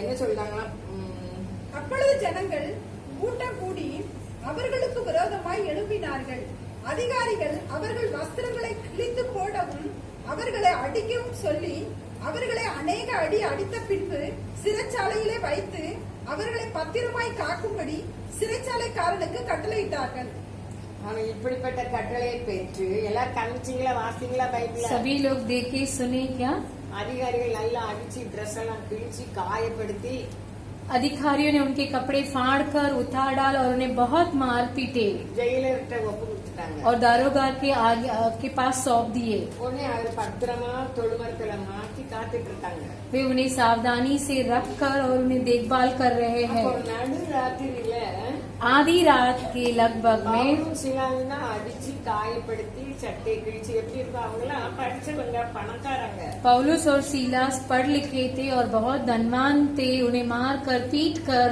என்ன சொல்றாங்கன்னா, அப்பொழுது ஜனங்கள் கூட்டம் கூடி அவர்களுக்கு விரோதமாய் எழுப்பினார்கள். அதிகாரிகள் அவர்கள் வஸ்திரங்களை கிழித்து போடவும் அவர்களை அடிக்கவும் சொல்லி அவர்களை அநேக அடி அடித்த பின்பு சிறைச்சாலையிலே வைத்து அவர்களை பத்திரமாய் காக்கும்படி சிறைச்சாலைக்காரனுக்கு கட்டளையிட்டார்கள்। அவன் இப்படிப்பட்ட கட்டளையை பெற்று எல்லாரும் கமிச்சிங்களா வாசிங்களா பைபிள? सभी लोग देखे सुने क्या? அதிகாரிகள் நல்லா அடிச்சு ட்ரெஸ் எல்லாம் கிழிச்சு காயப்படுத்தி अधिकारियों ने उनके कपड़े फाड़कर उतार डाल और उन्हें बहुत मार पीटे ஜெயிலர்கிட்ட ஒப்பு கொடுத்துட்டாங்க। और दारोगा के पास सौंप दिए। உடனே அவர் பத்திரமா தொழுமரத்துல மாட்டி காத்துட்டு இருக்காங்க। वे उन्हें सावधानी से रख कर और उन्हें देखभाल कर रहे हैं। அப்போ நடு ராத்திரியில आधी रात के लगभग में அவரும் சிலாவினா அடிச்சு காயப்படுத்தி சட்டை கிழிச்சு எப்படி இருக்கும்? அவங்க எல்லாம் படிச்சவங்க பணக்காரங்க। पौलुस और सीलास पढ़ लिखे थे और बहुत धनवान थे। उन्हें मार कर पीट कर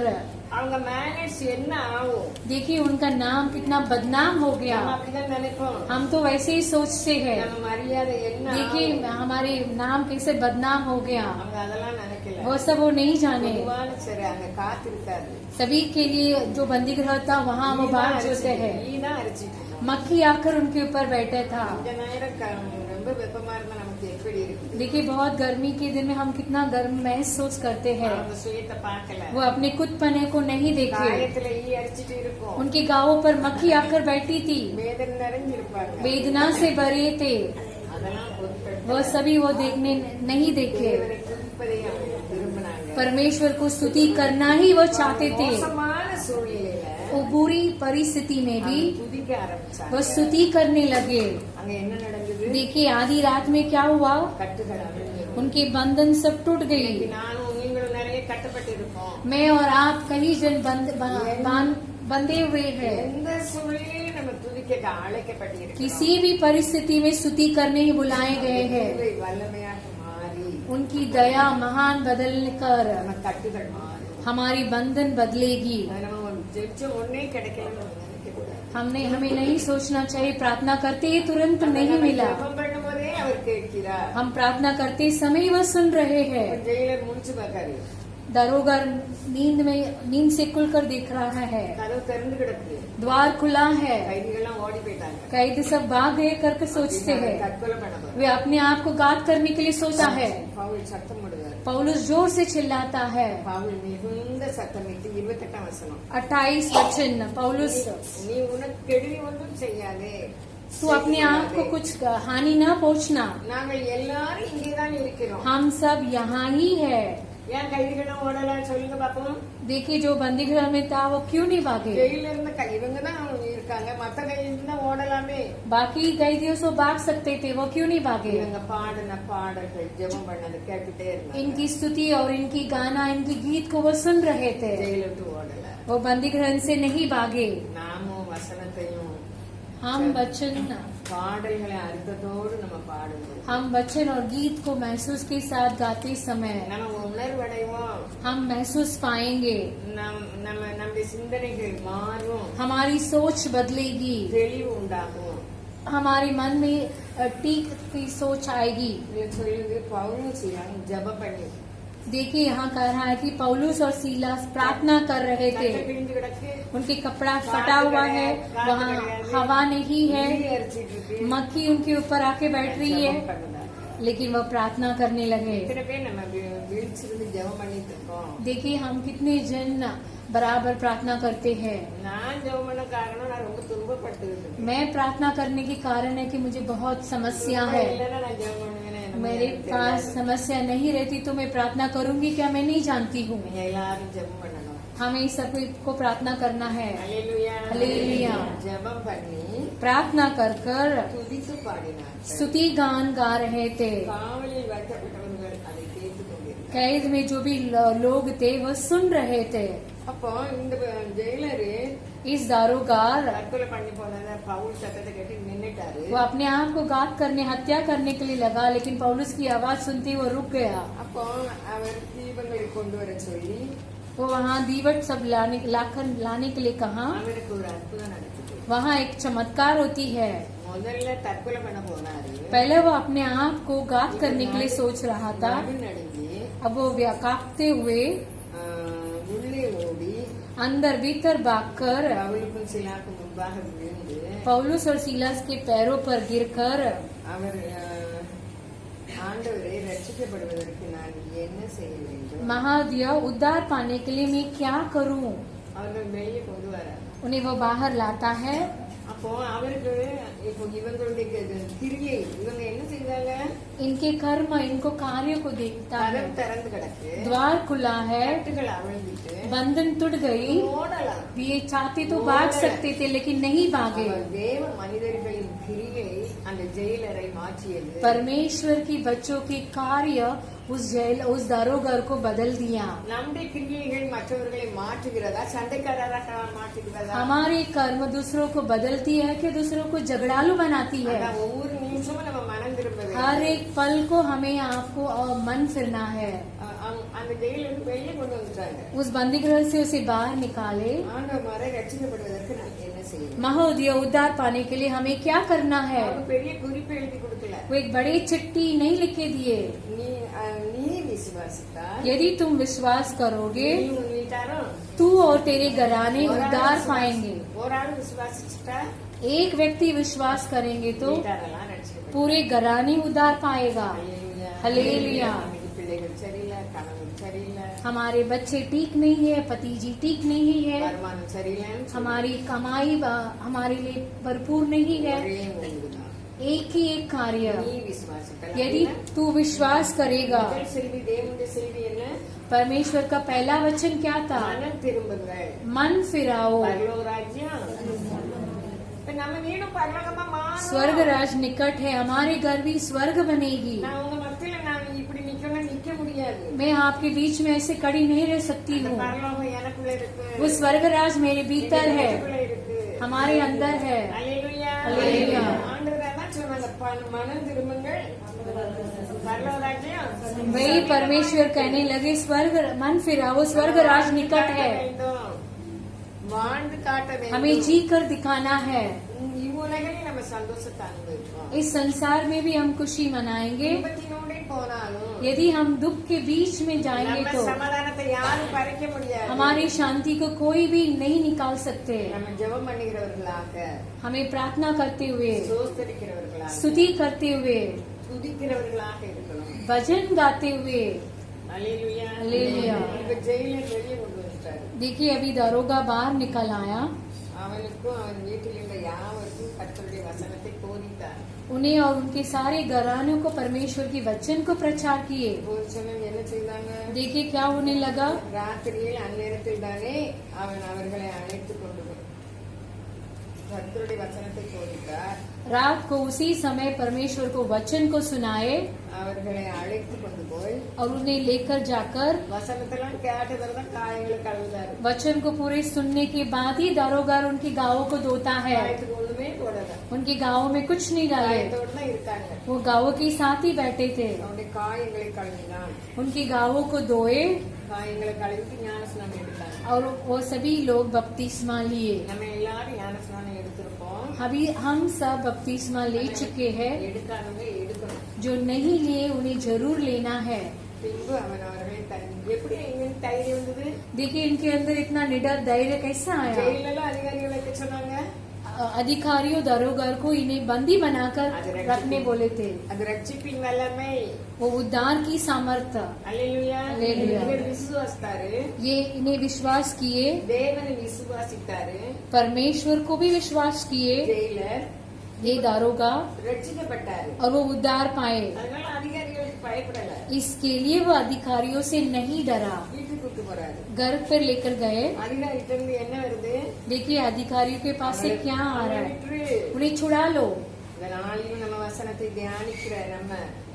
அவங்க மேனேஜ் என்ன ஆகும்? देखिए उनका नाम कितना बदनाम हो गया। நம்ம அப்படிதான் நினைப்போம்। हम तो वैसे ही सोचते हैं। நம்ம மரியாதை என்ன देखिए हमारे नाम कैसे बदनाम हो गया, அவங்க அதெல்லாம் நினைக்கல। वो सब वो नहीं जाने। பொதுவான சரி அங்க காத்திருக்காரு। सभी के लिए जो बंदी गृह था वहाँ वो बाहर जोते हैं। ஈனா அரிச்சிட்டு मक्खी आकर उनके ऊपर बैठा था। இந்த நேரம் ரொம்ப வெப்பமா இருந்தா நமக்கு எப்படி இருக்கு? देखिए बहुत गर्मी के दिन में हम कितना गर्म महसूस करते हैं। அவங்க சுயத்தை பார்க்கல। वो अपने खुदपने को नहीं देखे। காயத்துல ஈ அரிச்சிட்டு இருக்கும்। उनके गांवों पर मक्खी आकर बैठी थी, வேதனை நிறைஞ்சிருப்பாங்க। वेदना से भरे थे। அதெல்லாம் பொறுப்பெடுத்து वो सभी वो देखने नहीं देखे। தேவனை துதிப்பதை அவங்க விரும்பினாங்க। परमेश्वर को स्तुति करना ही वो चाहते थे। மோசமான சூழ்நிலையில वो बुरी परिस्थिति में भी அவங்க துதிக்க ஆரம்பிச்சாங்க। वो स्तुति करने लगे। அங்க என்ன நடந்தது? देखिए आधी रात में क्या हुआ? கட்டுகள் அவிழ்ந்தது। उनके बंधन सब टूट गई। இன்னைக்கு நானும் நீங்களும் நிறைய கட்டப்பட்டு இருக்கோம்। मैं और आप कई जन बंधे हुए हैं। எந்த சூழ்நிலையிலும் நம்ம துதிக்க அழைக்கப்பட்டிருக்கோம்। किसी भी परिस्थिति में स्तुति करने ही बुलाए गए हैं। கிருபை வல்லமையாக மாறி उनकी दया महान बदल कर நம்ம கட்டுகள் மாறும்। हमारी बंधन बदलेगी। அது நம்ம ஜெபிச்ச ஒன்னே கிடைக்கலன்னு நம்ம நினைக்கக்கூடாது। हमें नहीं सोचना चाहिए प्रार्थना करते ही तुरंत नहीं मिला। ஜெபம் பண்ணும்போதே அவர் கேட்கிறார்। हम प्रार्थना करते समय वह सुन रहे हैं। ஜெயிலர் முடிச்சு பார்க்காரு। दरोगा नींद से खुलकर देख रहा है, கதவு திறந்து கிடக்கு। द्वार खुला है। கைதிகள்லாம் ஓடி போயிட்டாங்க। कैदी सब भाग गए करके सोचते हैं। தற்கொலை பண்ண वे अपने आप को घात करने के लिए सोचा है। பவுல் சத்தம் போடுவார், पौलुस जोर से चिल्लाता है। பவுல் மிகுந்த சத்தமிட்டு 28ஆம் வசனம் 28 वचन पौलुस, நீ உனக்கு கெடுதி ஒன்றும் செய்யாதே, तू अपने आप को कुछ हानि न पहुंचना, நாங்கள் எல்லாரும் இங்கேதான் இருக்கிறோம், हम सब यहाँ ही है। ஏன் கைதிகளும் ஓடல சொல்லுங்க பாப்போம். देखिए जो बंदी घर में था वो क्यों नहीं भागे? ஜெயில இருந்த இவங்க தான் இருக்காங்க, மத்த கைதிகள் தான் ஓடலாமே. बाकी कैदियों से भाग सकते थे, वो क्यों नहीं भागे? இவங்க பாடின பாடல்கள் ஜெபம் பண்ணது கேட்டுட்டே இருந்தாங்க. इनकी स्तुति और इनकी गाना, इनकी गीत को वो सुन रहे थे। ஜெயில விட்டு ஓடல. वो बंदी घर से नहीं भागे। நாமும் வசனத்தையும் हम वचन பாடல்களை அர்த்தத்தோடு நம்ம பாடுவோம். हम वचन और गीत को महसूस के साथ गाते समय நம்ம உணர்வடைவோம். हम महसूस पाएंगे, நம்முடைய சிந்தனைகள் மாறும், हमारी सोच बदलेगी, தெளிவு உண்டாகும். हमारे मन में ठीक की सोच आएगी। இதுல சொல்லுது பவுலும் சீலாவும் ஜெபம் பண்ணி देखिए यहाँ कह रहा है कि पौलुस और सीलास प्रार्थना कर रहे थे। கட்டை கிழிஞ்சு கிடக்கு, उनके कपड़ा फटा हुआ है, वहाँ हवा नहीं है, இடி அரிச்சிட்டு இருக்கு. मक्खी उनके ऊपर आके बैठ रही है, ஜெபம் பண்ணுங்க. लेकिन वह प्रार्थना करने लगे। இத்தனை பேர் நம்ம வீழ்ச்சிருந்து ஜெபம் பண்ணிட்டு இருக்கோம். देखिए हम कितने जन बराबर प्रार्थना करते हैं। நான் ஜெபம் பண்ண காரணம் நான் ரொம்ப துன்பப்பட்டு मैं प्रार्थना करने के कारण है कि मुझे बहुत समस्या है। இல்லைன்னா நான் ஜெபம் பண்ணுவேன். मेरे पास समस्या नहीं रहती तो मैं प्रार्थना करूंगी क्या, मैं नहीं जानती हूँ। நீங்க எல்லாரும் ஜெபம் பண்ணணும். हमें सबको प्रार्थना करना है। ஹல்லேலூயா. ஹல்லேலூயா. ஜெபம் பண்ணி प्रार्थना कर कर துதித்து பாடினார். स्तुति गान गा रहे थे। காவலில் வைக்கப்பட்டவர்கள் அதை கேட்டுக் கொண்டிருந்தார். कैद में जो भी लोग थे वह सुन रहे थे। அப்போ இந்த ஜெயிலரு इस दारोगार தற்கொலை பண்ணி போனத பவுல் சத்தத்தை கேட்டு நின்னுட்டாரு. वो अपने आप को घात करने, हत्या करने के लिए लगा, लेकिन पौलुस की आवाज सुनते ही वो रुक गया। அப்போ அவர் தீபங்களை கொண்டு வர சொல்லி वो वहाँ दीवट सब लाने के लिए कहा। அவருக்கு ஒரு அற்புதம் நடக்குது. वहाँ एक चमत्कार होती है। முதல்ல தற்கொலை பண்ண போனாரு. पहले वो अपने आप को घात करने के लिए सोच रहा था, நடுங்கி अब वो कांपते हुए உள்ளே ஓடி अंदर भीतर भागकर பவுலுக்கும் சிலாக்கும் முன்பாக விழுந்து पौलुस और सीलास के पैरों पर गिरकर அவர் ஆண்டவரை ரட்சிக்கப்படுவதற்கு நான் என்ன செய்ய வேண்டும், महादिया उद्धार पाने के लिए मैं क्या करूं? அவர்கள் வெளியே கொண்டு வர. उन्हें वो बाहर लाता है। அப்போ அவருக்கு இப்போ இவங்களுடைய கிரியை இவங்க என்ன செய்தாங்க, इनके कर्म, इनको कार्य को देखता है। கதவு திறந்து கிடக்கு, द्वार खुला है, கட்டுகள் அவிழ்ந்துட்டு बंधन टूट गई। ஓடலாம். ये चाहते तो भाग सकते थे लेकिन नहीं भागे। அவர் தேவ மனிதர்களின் கிரியை அந்த ஜெயிலரை மாற்றியது. परमेश्वर की बच्चों के कार्य उस दारोगर को बदल दिया। நம்முடைய கிரியைகள் மற்றவர்களை மாற்றுகிறதா, சண்டைக்காரராக மாற்றுகிறதா? हमारे कर्म दूसरों को बदलती है कि दूसरों को झगड़ालू बनाती है? அதான் ஒவ்வொரு நிமிஷமும் நம்ம மனம் திரும்ப வேண்டும். हर एक पल को हमें आपको मन फिरना है। அந்த ஜெயில இருந்து வெளியே கொண்டு வந்துட்டாங்க. उस बंदी गृह से उसे बाहर निकाले। ஆண்டவரை ரட்சிக்கப்படுவதற்கு நான் என்ன செய்யணும்? महोदय उद्धार पाने के लिए हमें क्या करना है? அவங்க பெரிய குறிப்பு எழுதி கொடுக்கல. वो एक बड़ी चिट्ठी नहीं लिख के दिए। நீ விசுவாசித்தா यदि तुम विश्वास करोगे நீ உன் வீட்டாரும் तू और तेरे घराने उद्धार पाएंगे। ஒரு ஆள் விசுவாசிச்சுட்டா एक व्यक्ति विश्वास करेंगे तो வீட்டாரெல்லாம் ரட்சிக்கப்படும். पूरे घराने उद्धार पाएगा। हालेलुया। பிள்ளைகள் சரியில்லை, கணவன் சரியில்லை, हमारे बच्चे ठीक नहीं है, पति जी ठीक नहीं है, வருமானம் சரியில்லைன்னு சொல்லி हमारी कमाई हमारे लिए भरपूर नहीं है। ஒரே ஒன்றுதான். एक ही एक कार्य, நீ விசுவாசித்தா यदि तू विश्वास करेगा। முதல் செல்வி தேவனுடைய செல்வி என்ன? परमेश्वर का पहला वचन क्या था? மனம் திரும்புங்கள், मन फिराओ। பரலோக ராஜ்யம். இப்ப நம்ம வீடும் பரலோகமா மாறும். स्वर्ग राज निकट है, हमारे घर भी स्वर्ग बनेगी। நான் உங்க மத்தியில நான் இப்படி நிக்கணும், நிக்க முடியாது. मैं आपके बीच में ऐसे खड़ी नहीं रह सकती அந்த हूँ। பரலோகம் எனக்குள்ள இருக்கு, वो स्वर्ग राज मेरे भीतर है, எனக்குள்ள இருக்கு, हमारे अंदर है। அல்லேலூயா. அல்லேலூயா. ஆண்டவர் அதான் சொன்னாங்க, மனம் திரும்புங்கள், பரலோக ராஜ்யம். वही परमेश्वर कहने लगे स्वर्ग मन फिराओ, स्वर्ग राज निकट है। வாழ்ந்து காட்ட வேண்டும். हमें जी कर दिखाना है। இவ்வுலகிலே நம்ம சந்தோஷத்தை அனுபவிப்போம். इस संसार में भी हम खुशी मनाएंगे। இன்பத்தினோடே போனாலும் यदि हम दुख के बीच में जाएंगे நம்ம तो சமாதானத்தை யாரும் பறிக்க முடியாது. हमारी शांति को कोई भी नहीं निकाल सकते। நம்ம ஜெபம் பண்ணுகிறவர்களாக, हमें प्रार्थना करते हुए, சோஸ்தரிக்கிறவர்களாக, स्तुति करते हुए, துதிக்கிறவர்களாக இருக்கணும். भजन गाते हुए, அல்லேலூயா. அல்லேலூயா. இப்ப ஜெயில வெளியே கொண்டு வந்துட்டாரு. देखिए अभी दरोगा बाहर निकल आया, அவனுக்கும் அவன் வீட்டில் உள்ள யாவருக்கும் கர்த்தருடைய வசனத்தை போதித்தார். उन्हें और उनके सारे घरानों को परमेश्वर की वचन को प्रचार किए। ஒரு சமயம் என்ன செய்தாங்க? देखिए क्या होने लगा, ராத்திரியில் அந்நேரத்தில் தானே அவன் அவர்களை அழைத்து கொண்டு போய் கர்த்தருடைய வசனத்தை போதித்தார். रात को उसी समय परमेश्वर को वचन को सुनाए அவர்களை அழைத்து கொண்டு போய் और उन्हें लेकर जाकर வசனத்தெல்லாம் கேட்டதான் காயங்களை கழுவுதாரு. वचन को पूरे सुनने के बाद ही दारोगार उनकी गांवों को धोता है। காயத்துக்கு ஒண்ணுமே போடல. उनकी गांवों में कुछ नहीं डाले, காயத்தோடு தான் இருக்காங்க. वो गांवों के साथ ही बैठे थे। அவனுடைய காயங்களை கழுவினான். उनकी गांवों को धोए காயங்களை கழுவிட்டு ஞானஸ்நானம் எடுத்தாங்க. और वो सभी लोग बपतिस्मा लिए। நம்ம எல்லாரும் ஞானஸ்நானம் எடுத்திருப்போம். अभी हम सब बपतिस्मा ले चुके हैं, எடுக்காதவங்க எடுக்கணும். जो नहीं लिए उन्हें जरूर लेना है। பின்பு அவன் அவர்களை எப்படி எங்க தைரியம் வந்தது? देखिए इनके अंदर इतना निडर धैर्य कैसा आया। ஜெயிலெல்லாம் அதிகாரிகள் வைக்க சொன்னாங்க. अधिकारियों दरोगार को इन्हें बंदी बनाकर रखने बोले थे। அது ரட்சிப்பின் வல்லமை. वो उद्धार की सामर्थ्य, அல்லேலூயா. அல்லேலூயா. இவர் விசுவாசித்தாரு. ये इन्हें विश्वास किए, தேவனை விசுவாசித்தாரு. परमेश्वर को भी विश्वास किए, ஜெயிலர் ये दारोगा, ரட்சிக்கப்பட்டாரு. और वो उद्धार पाए। அதனால அதிகாரிகளுக்கு பயப்படல. इसके लिए वो अधिकारियों से नहीं डरा, வீட்டுக்கு கூட்டு போறாரு. घर पर लेकर गए। அதிகாரிட்ட இருந்து என்ன வருது? देखिए अधिकारियों के पास से क्या आ रहा है, விட்டுரு. उन्हें छुड़ा लो। இந்த நாளிலும் நம்ம வசனத்தை தியானிக்கிற நம்ம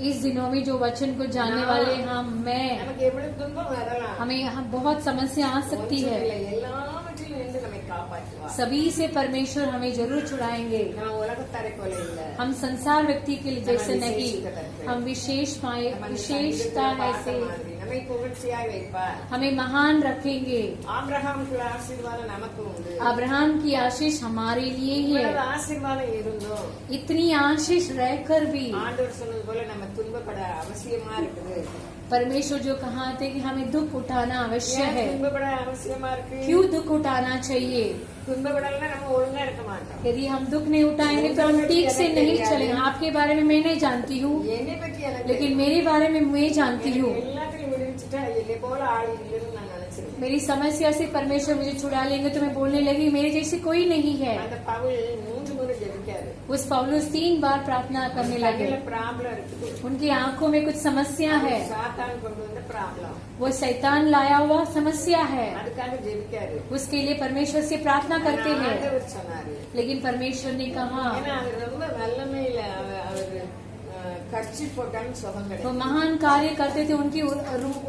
इस दिनों में जो वचन को जानने वाले हम, मैं, நமக்கு எவ்வளவு துன்பம் வரலாம். हमें यहाँ बहुत समस्या आ सकती है, எல்லாவற்றிலும் இருந்து நம்மை காப்பாற்றுவார். सभी से परमेश्वर हमें जरूर छुड़ाएंगे। நம்ம உலகத்தாரை போல இல்ல. हम संसार व्यक्ति के जैसे नहीं, हम विशेष पाए, நம்ம विशेषता है से நம்மை புகழ்ச்சியாய் வைப்பார். हमें महान रखेंगे। ஆபிரகாமுக்குள்ள ஆசீர்வாதம் நமக்கு உண்டு. अब्राहम की आशीष हमारे लिए ही இவ்வளவு है। ஆசீர்வாதம் இருந்தும் इतनी आशीष रहकर भी ஆண்டவர் சொன்னது போல நம்ம துன்பப்பட அவசியமா இருக்குது. परमेश्वर जो कहा थे कि हमें दुख उठाना अवश्य ஏன் है। துன்பப்பட அவசியமா இருக்கு? क्यों दुख उठाना चाहिए? துன்பப்படலைன்னா நம்ம ஒழுங்கா இருக்க மாட்டோம். यदि हम दुख नहीं उठाएंगे तो हम ठीक से नहीं चलेंगे। आपके बारे में मैं नहीं जानती हूँ, என்னை பற்றி எனக்கு लेकिन मेरे बारे में मैं जानती हूँ। எல்லாத்தையும் விடுவிச்சுட்டா என்னை போல ஆள் இல்லைன்னு நான் நினைச்சிருக்கேன். मेरी समस्या से परमेश्वर मुझे छुड़ा लेंगे तो मैं बोलने लगी मेरे जैसे कोई नहीं है। அந்த பவுல் 3 முறை ஜெபிக்காரு. उस पौलुस 3 बार प्रार्थना करने लगे। கண்ணுல ப்ராப்ளம் இருக்குது. उनकी आंखों में कुछ समस्या है, சாத்தான் கொண்டு வந்த ப்ராப்ளம். वो शैतान लाया हुआ समस्या है। அதுக்காக ஜெபிக்காரு. उसके लिए परमेश्वर से प्रार्थना करते हैं, ஆண்டவர் சொன்னாரு. लेकिन परमेश्वर ने कहा, ஏன்னா அவர் ரொம்ப வல்லமையில அவர் கட்சி போட்டான்னு சுகம் वो கிடையாது. महान कार्य करते थे, उनकी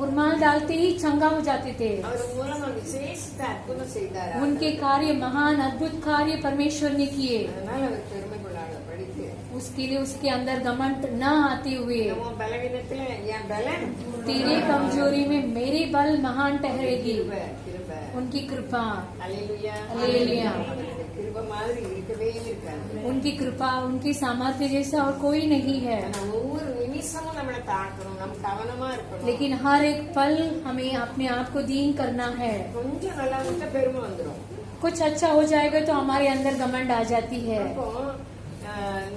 उर्माल डालते ही चंगा हो जाते थे। அவர் மூலமா விசேஷித்த அற்புதம் செய்தார். उनके कार्य, महान अद्भुत कार्य परमेश्वर ने किए। அதனால அவர் பெருமை கொள்ளாத படித்து उसके लिए उसके अंदर घमंड न आते हुए, நம்ம பலவீனத்துல என் பலன் तेरे कमजोरी में मेरे बल महान ठहरेगी। கிருபை, கிருபை. उनकी कृपा, அல்லேலூயா. அல்லேலூயா. கிருபை மாதிரி இருக்கவே இருக்காது. उनकी कृपा, उनकी सामर्थ्य जैसा और कोई नहीं है। ஆனா ஒவ்வொரு நிமிஷமும் நம்மளை தாக்கணும். நம்ம கவனமா இருக்கணும். लेकिन हर एक पल हमें अपने आप को दीन करना है। கொஞ்சம் நல்லா இருந்தா பெருமை வந்துடும். कुछ अच्छा हो जाएगा तो हमारे अंदर घमंड आ जाती है। அப்போ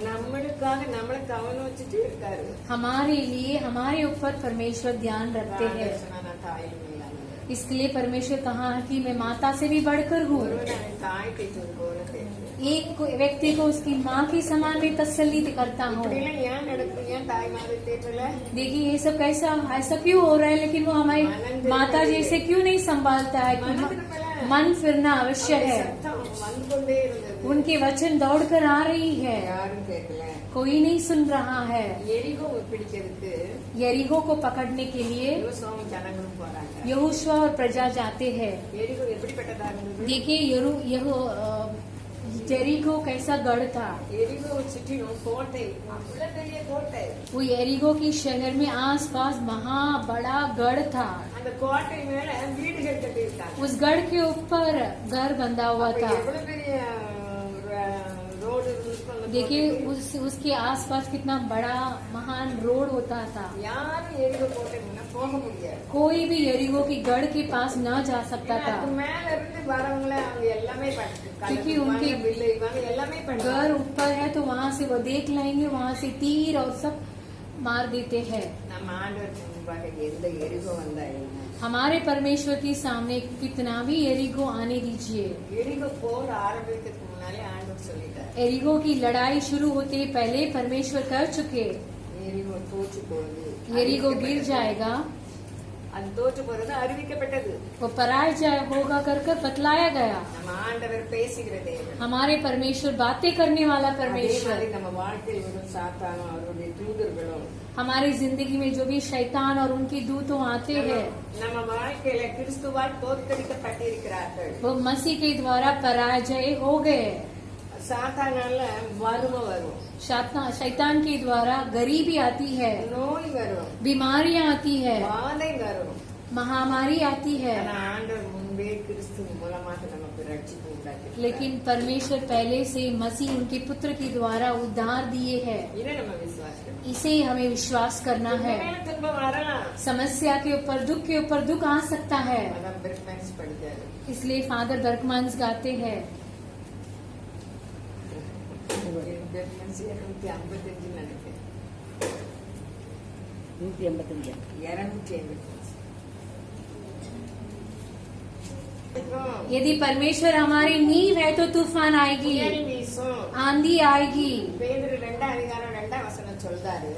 நம்மளுக்காக நம்மளை கவனம் வச்சுட்டு இருக்காரு. हमारे लिए, हमारे ऊपर परमेश्वर ध्यान रखते हैं। நான் தாயின் மேலானவர். इसके लिए परमेश्वर कहा है कि मैं माता से भी बढ़कर हूँ। ஒருவன் அவன் தாய் பேசுவது போல பேசுவான். एक व्यक्ति को उसकी माँ की समान भी तसल्ली करता हूँ। இப்படிலாம் ஏன் நடக்குது? ஏன் தாய் மாதிரி தேற்றல? देखिए ये सब कैसा, ऐसा क्यों हो रहा है, लेकिन वो हमारी माता जैसे क्यों नहीं संभालता है। मन फिरना अवश्य है। சத்தம் வந்து கொண்டே இருந்தது. उनके वचन दौड़ कर आ रही है, யாரும் கேட்கல. कोई नहीं सुन रहा है। எரிகோ பிடிக்கிறதுக்கு यरीहो को पकड़ने के लिए யோசுவாவும் ஜனங்களும் போறாங்க. यहोशुआ और प्रजा जाते हैं। எரிகோ எப்படிப்பட்டதா இருந்தது? देखिए यरीहो कैसा गढ़ था। எரிகோ சுற்றிலும் கோட்டை, அவ்வளவு பெரிய கோட்டை. वो यरीहो की शहर में आसपास महा बड़ा गढ़ था। அந்த கோட்டை மேல வீடுகள் கட்டியிருக்காங்க. उस गढ़ के ऊपर घर बंधा हुआ அப்ப था। எவ்வளவு பெரிய ரோடு இருக்கும் அந்த देखिए கோட்டைக்கு. उसके आसपास कितना बड़ा महान रोड होता था। யாரும் எரிகோ கோட்டை முன்ன போக முடியாது. कोई भी यरीहो की गढ़ के पास न जा सकता ஏன்னா था। அதுக்கு மேல இருந்து வரவங்கள அவங்க எல்லாமே क्योंकि उनके बिल्ले इवांग எல்லாமே घर பண்ணுவாங்க. ऊपर है तो वहाँ से वो देख लेंगे, वहाँ से तीर और सब मार देते हैं। நம்ம ஆண்டவருக்கு முன்பாக எந்த எரிகோ வந்தா என்ன? हमारे परमेश्वर के सामने कितना भी एरिगो आने दीजिए। எரிகோ போர் ஆரம்பிக்கிறதுக்கு முன்னாலே ஆண்டவர் சொல்லிட்டார், एरिगो की लड़ाई शुरू होते ही पहले परमेश्वर कर चुके, எரிகோ தோற்று போகுது, एरिगो गिर जाएगा, அது தோற்று போறது அறிவிக்கப்பட்டது. वो पराजय होगा कर बतलाया गया। நம்ம ஆண்டவர் பேசுகிற தேவன். हमारे परमेश्वर बातें करने वाला அதே परमेश्वर। மாதிரி நம்ம வாழ்க்கையில் வரும் சாத்தானும் அவருடைய தூதர்களும் हमारी जिंदगी में जो भी शैतान और उनके दूतों आते हैं, நம்ம வாழ்க்கையில கிறிஸ்துவால் தோற்கடிக்கப்பட்டிருக்கிறார்கள். वो मसीह के द्वारा पराजय हो गए। சாத்தானால வறுமை வரும், शैतान के द्वारा गरीबी आती है, நோய் வரும், बीमारियां आती है, வாதை வரும். महामारी आती है। ஆனா ஆண்டவர் முன்பே கிறிஸ்து மூலமாக நமக்கு ரட்சிப்பு உண்டாக்கி, लेकिन परमेश्वर पहले से मसीह उनके पुत्र के द्वारा उद्धार दिए हैं। இதை நம்ம விசுவாசிக்கணும். इसे हमें विश्वास करना है। மேல துன்பம் வரலாம், समस्या के ऊपर दुख आ सकता है। அதான் பிரிஃபரன்ஸ் படிக்காது. इसलिए फादर बर्कमान्स गाते हैं, பிரிஃபரன்ஸ் 255 நினைக்கிறேன், 185 255. यदि परमेश्वर हमारी नींव है तो तूफान आएगी, புயல் வீசும். आंधी आएगी। பேதுரு 2 அதிகாரம் 2 வசனம் சொல்றாரு.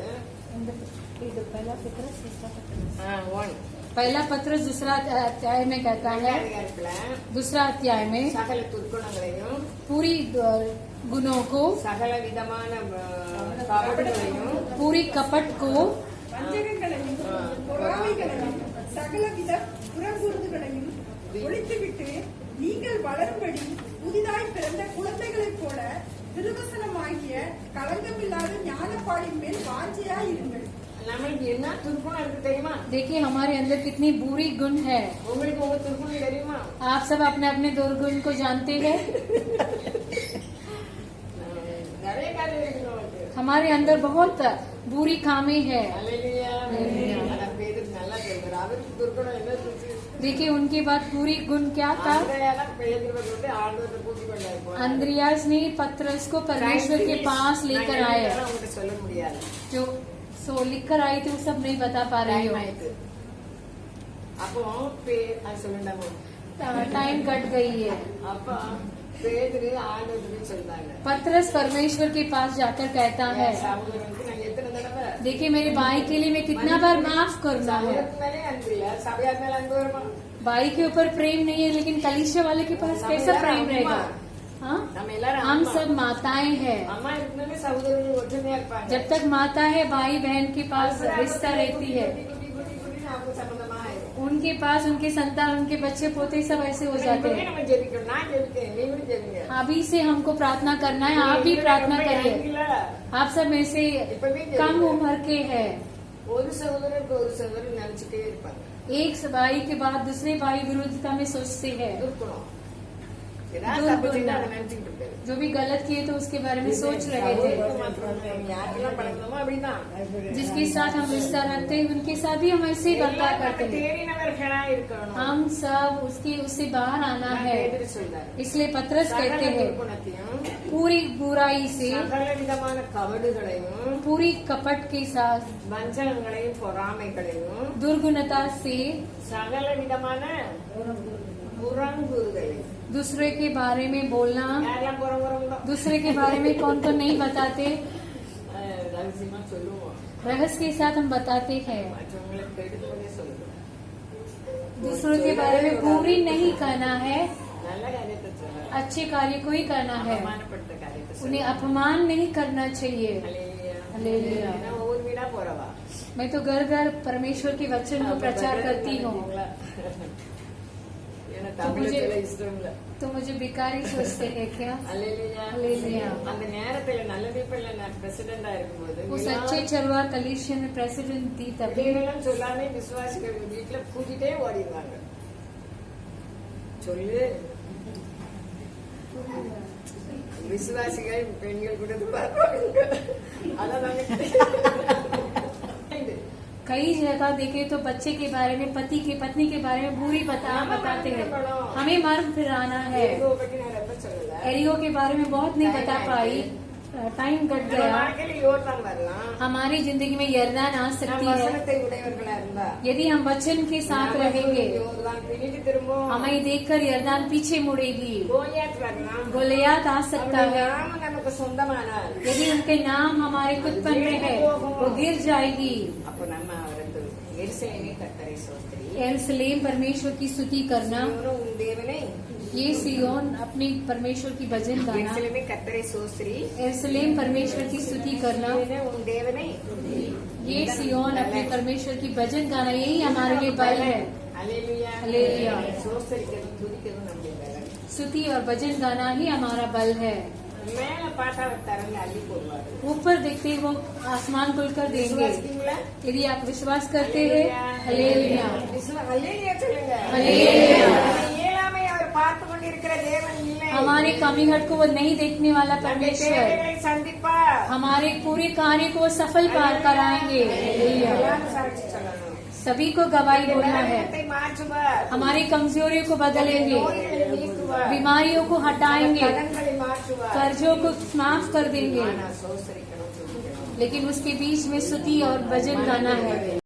ஒன் पहला पत्र दूसरा अध्याय में कहता है, அதிகாரத்துல दूसरा अध्याय में சகல துர்க்குணங்களையும் पूरी गुणों को, சகல விதமான கபடுகளையும் पूरी कपट को, வஞ்சகங்களையும் பொறாமைகளையும் சகலவித புறங்குறுதுகளையும் ஒழித்துவிட்டு நீங்கள் வளரும்படி புதிதாய் பிறந்த குழந்தைகளைப் போல திருவசனமாகிய களங்கமில்லாத ஞானப்பாடின் மேல் வாஞ்சியாய் இருங்கள். நம்மளுக்கு என்ன துர்க்குணம் இருக்கு தெரியுமா? देखिए हमारे अंदर कितनी बुरी गुण है। உங்களுக்கு உங்க துர்க்குணம் தெரியுமா? आप सब अपने अपने दुर्गुण को जानते हैं। நிறைய காரியம் இருக்கு நமக்கு. हमारे अंदर बहुत बुरी कामें है। அல்லேலூயா. அல்லேலூயா. ஆனா பேதுரு நல்லா சொல்றாரு, அவருக்கு துர்க்குணம் என்ன இருக்கு? देखिए उनके बाद पूरी गुण क्या था। அன்றையால பேதுருவை கொண்டு ஆண்டவரை கூட்டிக் கொண்டாரு. अंद्रियास ने पत्रस को परमेश्वर के पास लेकर आए। உங்கள்கிட்ட சொல்ல முடியாது, जो सो लिखकर आई थी वो सब नहीं बता पा रही हो। அப்போ அது சொல்லுண்டாமோ टाइम कट गई है। அப்ப பேதுரு ஆண்டவருக்கு சொல்றாங்க, पत्रस परमेश्वर के पास जाकर कहता है, சகோதரனுக்கு நான் எத்தனை தடவை देखिए मेरे भाई के लिए मैं कितना बार माफ करना है। சகோதரனுக்கு மேலே அன்பு இல்ல, சபையார் மேல அன்பு வருமா? भाई के ऊपर प्रेम नहीं है, लेकिन कलीसिया वाले के पास कैसा प्रेम रहेगा। हाँ, நம்ம எல்லாரும் हम அம்மா. सब माताएं हैं। அம்மா இருந்தாலே சகோதரர்கள் ஒற்றுமையா இருப்பாங்க. जब तक माता है भाई बहन के पास रिश्ता रहती है। அவங்க சம்பந்தமா ஆயிரும். उनके पास उनके संतान, उनके बच्चे पोते सब ऐसे हो जाते இப்பவே हैं। நம்ம ஜெபிக்கணும். நான் ஜெபிக்கிறேன், நீங்களும் ஜெபிங்க. अभी से हमको प्रार्थना करना है, आप भी प्रार्थना करिए। आप सब में से कम उम्र के हैं, ஒரு சகோதரருக்கு ஒரு சகோதரர் நினைச்சுட்டே இருப்பாங்க. एक भाई के बाद दूसरे भाई विरोधिता में सोचते हैं। துர்க்குணம் ஏதாவது தப்பு செஞ்சா அதை நினைச்சுக்கிட்டு இருப்பாரு. जो भी गलत किए तो उसके बारे में सोच रहे थे। யாருக்கெல்லாம் பழக்கணுமோ அப்படிதான் जिसके साथ हम रिश्ता रखते हैं उनके साथ भी हम ऐसे ही बर्ताव करते हैं। தேறினவர்களா இருக்கணும். हम सब उससे बाहर आना है। பேதுரு சொல்றாரு, इसलिए पत्रस कहते சகல हैं, துர்க்குணத்தையும் पूरी बुराई से, சகல விதமான கவடுகளையும் पूरी कपट के साथ, வஞ்சகங்களையும் பொறாமைகளையும் दुर्गुणता से, சகல விதமான புறங்குறுகளையும். दूसरे के बारे में बोलना। யாரெல்லாம் புறங்குறோங்களோ दूसरे के बारे में कौन तो नहीं बताते, ரகசியமா சொல்லுவோம், रहस्य के साथ हम बताते हैं। மற்றவங்களை கெடுப்பதே சொல்லுவோம். दूसरों के बारे में बुरी नहीं करना है, நல்ல காரியத்தை சொல்லலாம், अच्छे कार्य को ही करना है। அவமானப்படுத்த காரியத்தை उन्हें சொல்லலாம். अपमान नहीं करना चाहिए। அல்லேலூயா. அல்லேலூயா. நான் ஒவ்வொரு வீடா போறவா मैं तो घर घर परमेश्वर के वचन को प्रचार करती हूँ। எனக்கு தமிழத்துல இஷ்டம் இல்ல. तो मुझे भिखारी सोचते हैं क्या। அல்லேலூயா. அல்லேலூயா. அந்த நேரத்துல நல்ல பீப்பிள்ல நான் பிரசிடென்டா இருக்கும்போது उस अच्छे चरवार कलीसिया में प्रेसिडेंट थी तभी। அப்படியெல்லாம் சொல்லாமே விசுவாசிகள் வீட்டுல கூட்டிட்டே ஓடிடுவாங்க. சொல்லு, விசுவாசிகள் பெண்கள் கூட பார்ப்பாங்க. அதான் நாங்க कई जगह देखे तो बच्चे के बारे में, पति के पत्नी के बारे में बुरी बताते हैं। हमें मार्ग फिराना है। எரிகோ பத்தி நான் ரொம்ப சொல்லல. एरियो के बारे में बहुत नहीं बता पाई। टाइम कट நம்ம गया। வாழ்க்கையில யோர்தான் வரலாம். हमारी जिंदगी में यर्दान आ நாம் सकती है வசனத்தை உடையவர்களா இருந்தா यदि हम वचन के साथ रहेंगे। யோர்தான் பின்னிட்டு திரும்பும். हमें देखकर यर्दान पीछे मुड़ेगी। கோலியாத் வரலாம். गोलियात आ सकता அவருடைய है। நாமம் நமக்கு சொந்தமானால் यदि उनके नाम हमारे कुत्पन में है वो गिर जाएगी। அப்போ நம்ம அவருக்கு எருசலேமே கர்த்தரை சோஸ்திரி. यरूशलेम परमेश्वर की स्तुति करना, சீயோனே உன் தேவனே. ये सियोन अपने परमेश्वर की भजन गाना, எருசலேமே கர்த்தரை சோஸ்திரி. यरूशलेम परमेश्वर की स्तुति करना, சீயோனே உன் தேவனே. ये सियोन अपने परमेश्वर की भजन गाना, यही हमारे लिए बल है। அல்லேலூயா. அல்லேலூயா. சோஸ்திரிக்கவும் துதிக்கவும் நம்முடைய பலன். स्तुति और भजन गाना ही हमारा बल है। மேல பார்த்தா அவர் தரங்க அள்ளி போடுவாரு. ऊपर देखते ही वो आसमान खुलकर देंगे। விசுவாசிக்கிறீங்களா? यदि आप विश्वास करते हैं, हालेलुया, அல்லேலூயா சொல்லுங்க. हालेलुया। இயலாமை அவர் பார்த்து கொண்டிருக்கிற தேவன் இல்லை. हमारे कमी घट को वो नहीं देखने वाला நம்முடைய परमेश्वर தேவைகளை சந்திப்பார். हमारे पूरे कार्य को सफल पार कराएंगे। हालेलुया। எல்லாரும் சாட்சி சொல்லணும். सभी को गवाही बोलना है। பலவீனத்தை மாற்றுவார். हमारी कमजोरियों को बदलेंगे, நோய்களை நீக்குவார். बीमारियों को हटाएंगे, கடன்களை மாற்றுவார். कर्जों को माफ कर देंगे। ஆனா சோஸ்திரிக்கணும், துதிக்கணும். लेकिन उसके बीच में स्तुति और भजन गाना है।